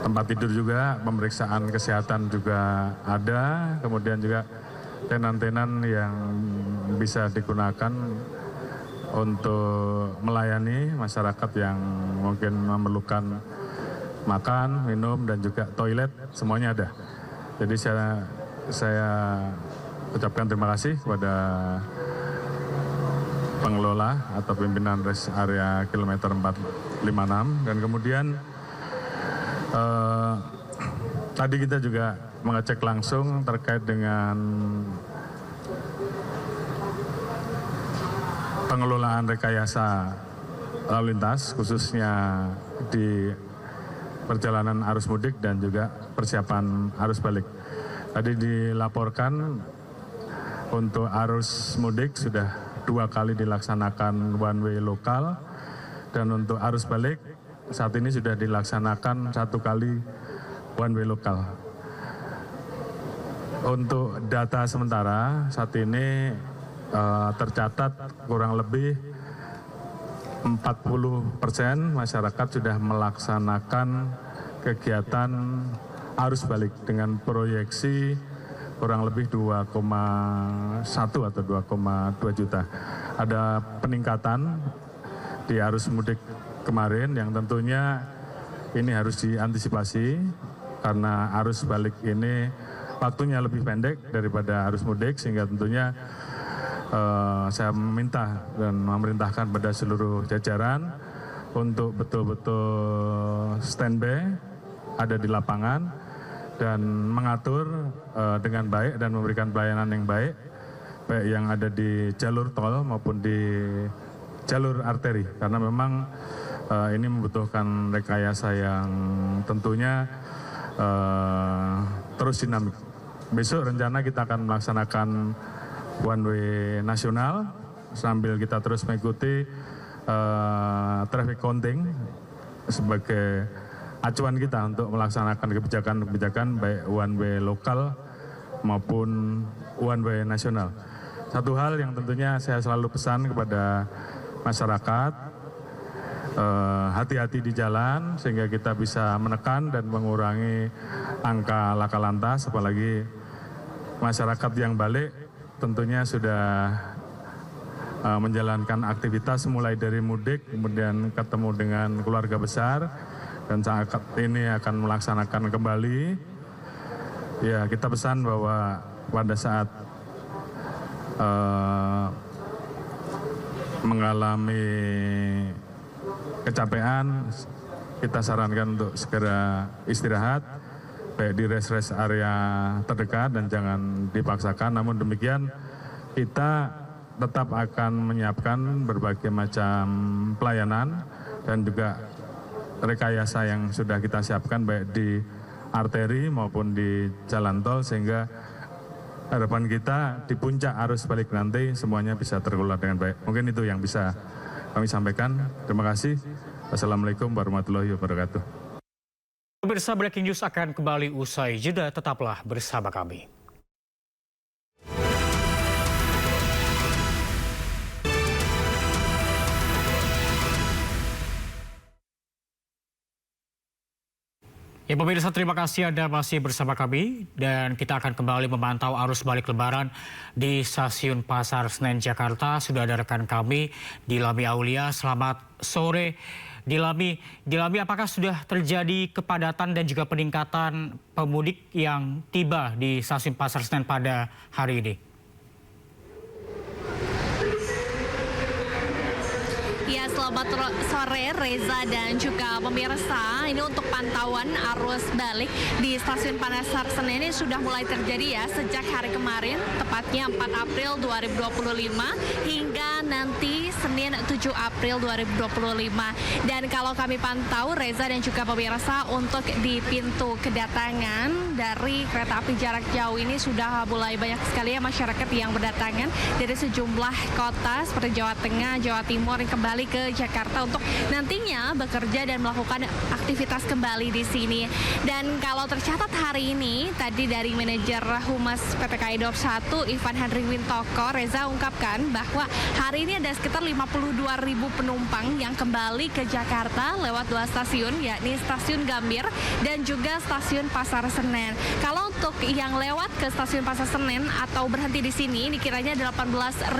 tempat tidur juga, pemeriksaan kesehatan juga ada, kemudian juga tenan-tenan yang bisa digunakan untuk melayani masyarakat yang mungkin memerlukan makan, minum, dan juga toilet, semuanya ada. Jadi saya ucapkan terima kasih kepada pengelola atau pimpinan rest area kilometer 456, dan kemudian tadi kita juga mengecek langsung terkait dengan pengelolaan rekayasa lalu lintas, khususnya di perjalanan arus mudik dan juga persiapan arus balik. Tadi dilaporkan untuk arus mudik sudah 2 kali dilaksanakan one way lokal, dan untuk arus balik saat ini sudah dilaksanakan 1 kali one way lokal. Untuk data sementara saat ini tercatat kurang lebih 40% masyarakat sudah melaksanakan kegiatan arus balik dengan proyeksi kurang lebih 2,1 atau 2,2 juta. Ada peningkatan di arus mudik kemarin yang tentunya ini harus diantisipasi karena arus balik ini waktunya lebih pendek daripada arus mudik, sehingga tentunya saya meminta dan memerintahkan pada seluruh jajaran untuk betul-betul standby, ada di lapangan dan mengatur dengan baik dan memberikan pelayanan yang baik, baik yang ada di jalur tol maupun di jalur arteri, karena memang ini membutuhkan rekayasa yang tentunya terus dinamik. Besok rencana kita akan melaksanakan one way nasional sambil kita terus mengikuti traffic counting sebagai acuan kita untuk melaksanakan kebijakan-kebijakan baik one way lokal maupun one way nasional. Satu hal yang tentunya saya selalu pesan kepada masyarakat, hati-hati di jalan sehingga kita bisa menekan dan mengurangi angka laka lantas, apalagi masyarakat yang balik tentunya sudah menjalankan aktivitas mulai dari mudik, kemudian ketemu dengan keluarga besar, dan saat ini akan melaksanakan kembali. Ya, kita pesan bahwa pada saat mengalami kecapean, kita sarankan untuk segera istirahat, baik di rest area terdekat dan jangan dipaksakan. Namun demikian kita tetap akan menyiapkan berbagai macam pelayanan dan juga rekayasa yang sudah kita siapkan baik di arteri maupun di jalan tol, sehingga harapan kita di puncak arus balik nanti semuanya bisa terkelola dengan baik. Mungkin itu yang bisa kami sampaikan. Terima kasih. Wassalamualaikum warahmatullahi wabarakatuh. Pemirsa, Breaking News akan kembali usai jeda, tetaplah bersama kami. Ya pemirsa, terima kasih Anda masih bersama kami dan kita akan kembali memantau arus balik lebaran di Stasiun Pasar Senen, Jakarta. Sudah ada rekan kami Dilami Aulia. Selamat sore Dilami. Dilami, apakah sudah terjadi kepadatan dan juga peningkatan pemudik yang tiba di Stasiun Pasar Senen pada hari ini? Ya, selamat sore Reza dan juga pemirsa. Ini untuk pantauan arus balik di Stasiun Pasar Senen ini sudah mulai terjadi ya sejak hari kemarin, tepatnya 4 April 2025 hingga nanti Senin 7 April 2025. Dan kalau kami pantau Reza dan juga pemirsa, untuk di pintu kedatangan dari kereta api jarak jauh ini sudah mulai banyak sekali ya masyarakat yang berdatangan dari sejumlah kota seperti Jawa Tengah, Jawa Timur yang kembali ke Jakarta untuk nantinya bekerja dan melakukan aktivitas kembali di sini. Dan kalau tercatat hari ini, tadi dari manajer Humas PT KAI Daob 1 Ivan Henry Wintoko, Reza ungkapkan bahwa hari ini ada sekitar 52.000 penumpang yang kembali ke Jakarta lewat 2 stasiun, yakni Stasiun Gambir dan juga Stasiun Pasar Senen. Kalau untuk yang lewat ke Stasiun Pasar Senen atau berhenti di sini, dikiranya 18.500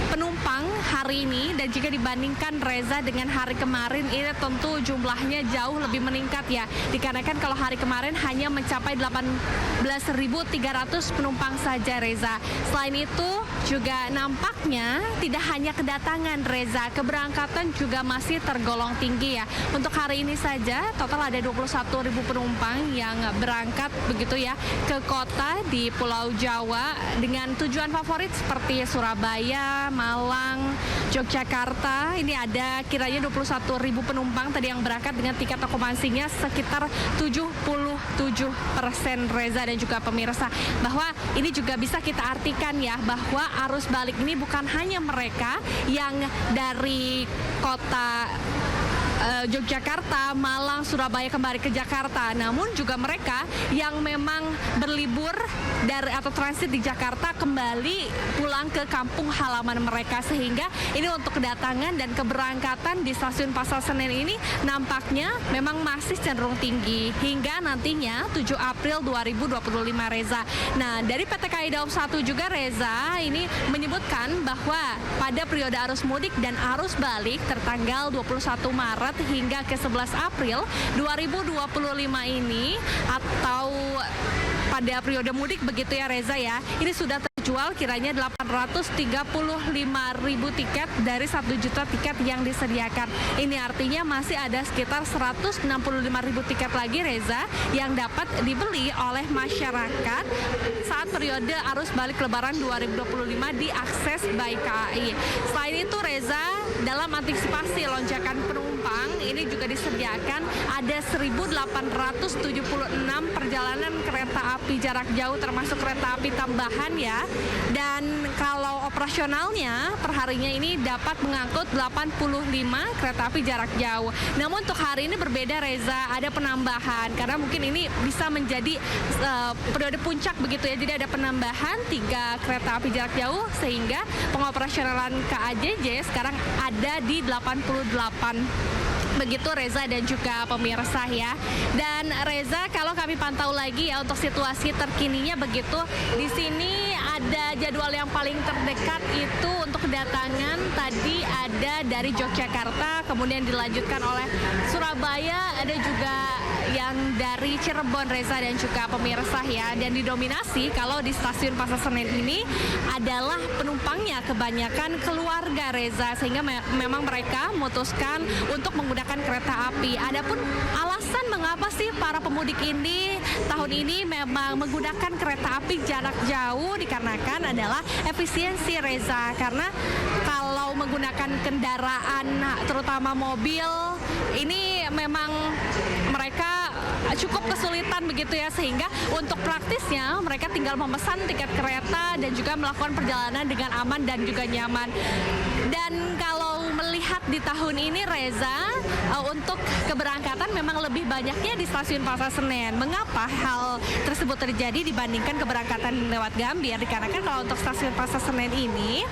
penumpang hari ini. Dan jika dibandingkan Reza dengan hari kemarin, ini tentu jumlahnya jauh lebih meningkat ya. Dikarenakan kalau hari kemarin hanya mencapai 18.300 penumpang saja Reza. Selain itu juga nampaknya nampaknya tidak hanya kedatangan Reza, keberangkatan juga masih tergolong tinggi ya. Untuk hari ini saja total ada 21.000 penumpang yang berangkat begitu ya ke kota di Pulau Jawa dengan tujuan favorit seperti Surabaya, Malang, Yogyakarta. Ini ada kiranya 21.000 penumpang tadi yang berangkat dengan tiket okupansinya sekitar 77% Reza dan juga pemirsa, bahwa ini juga bisa kita artikan ya bahwa arus balik ini bukan hanya mereka yang dari kota Yogyakarta, Malang, Surabaya kembali ke Jakarta, namun juga mereka yang memang berlibur dari atau transit di Jakarta kembali pulang ke kampung halaman mereka, sehingga ini untuk kedatangan dan keberangkatan di stasiun Pasar Senen ini nampaknya memang masih cenderung tinggi hingga nantinya 7 April 2025 Reza. Nah, dari PT KAI Daob 1 juga Reza ini menyebutkan bahwa pada periode arus mudik dan arus balik tertanggal 21 Maret hingga ke 11 April 2025 ini atau pada periode mudik begitu ya Reza ya, ini sudah terjual kiranya 835.000 tiket dari 1 juta tiket yang disediakan. Ini artinya masih ada sekitar 165.000 tiket lagi Reza yang dapat dibeli oleh masyarakat saat periode arus balik Lebaran 2025 diakses by KAI. Selain itu Reza, dalam antisipasi lonjakan penumpang ini juga disediakan ada 1.876 perjalanan kereta api jarak jauh termasuk kereta api tambahan ya. Dan kalau operasionalnya perharinya ini dapat mengangkut 85 kereta api jarak jauh. Namun untuk hari ini berbeda Reza, ada penambahan karena mungkin ini bisa menjadi periode puncak begitu ya. Jadi ada penambahan 3 kereta api jarak jauh sehingga pengoperasionalan KAJJ sekarang ada di 88. Begitu Reza dan juga pemirsa ya. Dan Reza, kalau kami pantau lagi ya untuk situasi terkininya begitu, di sini ada jadwal yang paling terdekat itu untuk kedatangan tadi ada dari Yogyakarta, kemudian dilanjutkan oleh Surabaya, ada juga yang dari Cirebon Reza dan juga pemirsa ya. Dan didominasi kalau di stasiun Pasar Senen ini adalah penumpangnya kebanyakan keluarga Reza, sehingga memang mereka memutuskan untuk menggunakan kereta api. Adapun alasan mengapa sih para pemudik ini tahun ini memang menggunakan kereta api jarak jauh dikarenakan adalah efisiensi Reza, karena kalau menggunakan kendaraan terutama mobil ini memang mereka cukup kesulitan begitu ya, sehingga untuk praktisnya mereka tinggal memesan tiket kereta dan juga melakukan perjalanan dengan aman dan juga nyaman. Dan kalau melihat di tahun ini Reza, untuk keberangkatan memang lebih banyaknya di stasiun Pasar Senen. Mengapa hal tersebut terjadi dibandingkan keberangkatan lewat Gambir? Dikarenakan kalau untuk stasiun Pasar Senen ini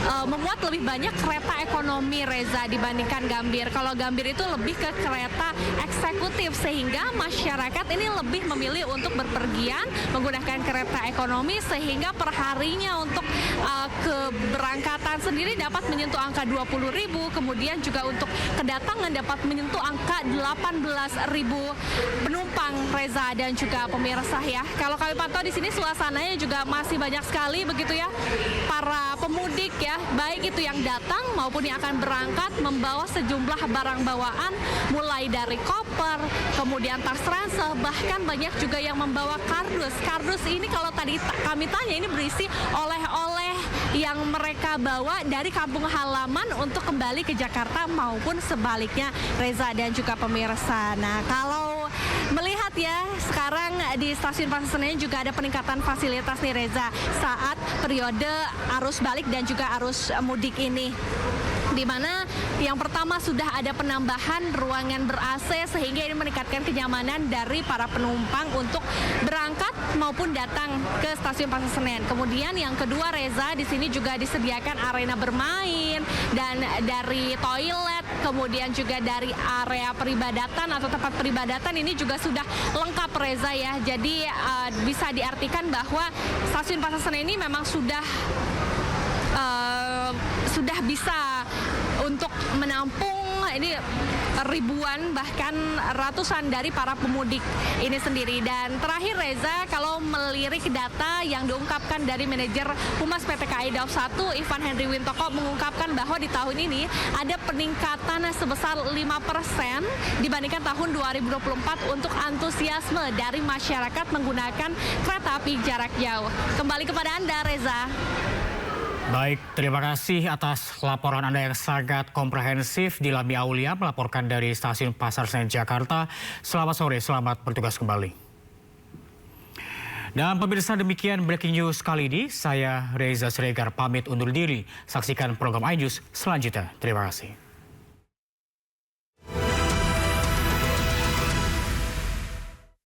memuat lebih banyak kereta ekonomi Reza dibandingkan Gambir. Kalau Gambir itu lebih ke kereta eksekutif, sehingga masyarakat ini lebih memilih untuk berpergian menggunakan kereta ekonomi, sehingga perharinya untuk keberangkatan sendiri dapat menyentuh angka 20.000, kemudian juga untuk kedatangan dapat menyentuh angka 18.000 penumpang Reza dan juga pemirsa ya. Kalau kami pantau di sini suasananya juga masih banyak sekali begitu ya, para pemudik ya, baik itu yang datang maupun yang akan berangkat membawa sejumlah barang bawaan mulai dari koper, kemudian tas ransel, bahkan banyak juga yang membawa kardus. Kardus ini kalau tadi kami tanya ini berisi oleh-oleh yang mereka bawa dari kampung halaman untuk kembali ke Jakarta maupun sebaliknya Reza dan juga pemirsa. Nah, kalau melihat ya sekarang di stasiun Pasar Senen juga ada peningkatan fasilitas nih Reza saat periode arus balik dan juga arus mudik ini, di mana yang pertama sudah ada penambahan ruangan ber-AC sehingga ini meningkatkan kenyamanan dari para penumpang untuk berangkat maupun datang ke stasiun Pasar Senen. Kemudian yang kedua Reza, di sini juga disediakan arena bermain dan dari toilet, kemudian juga dari area peribadatan atau tempat peribadatan ini juga sudah lengkap Reza ya. Jadi bisa diartikan bahwa stasiun Pasar Senen ini memang sudah bisa untuk menampung ini ribuan bahkan ratusan dari para pemudik ini sendiri. Dan terakhir Reza, kalau melirik data yang diungkapkan dari manajer Humas PT KAI Daob 1 Ivan Henry Wintoko mengungkapkan bahwa di tahun ini ada peningkatan sebesar 5% dibandingkan tahun 2024 untuk antusiasme dari masyarakat menggunakan kereta api jarak jauh. Kembali kepada Anda, Reza. Baik, terima kasih atas laporan Anda yang sangat komprehensif. Dilami Aulia melaporkan dari Stasiun Pasar Senen, Jakarta. Selamat sore, selamat bertugas kembali. Dan pemirsa, demikian breaking news kali ini. Saya Reza Siregar pamit undur diri. Saksikan program iNews selanjutnya. Terima kasih.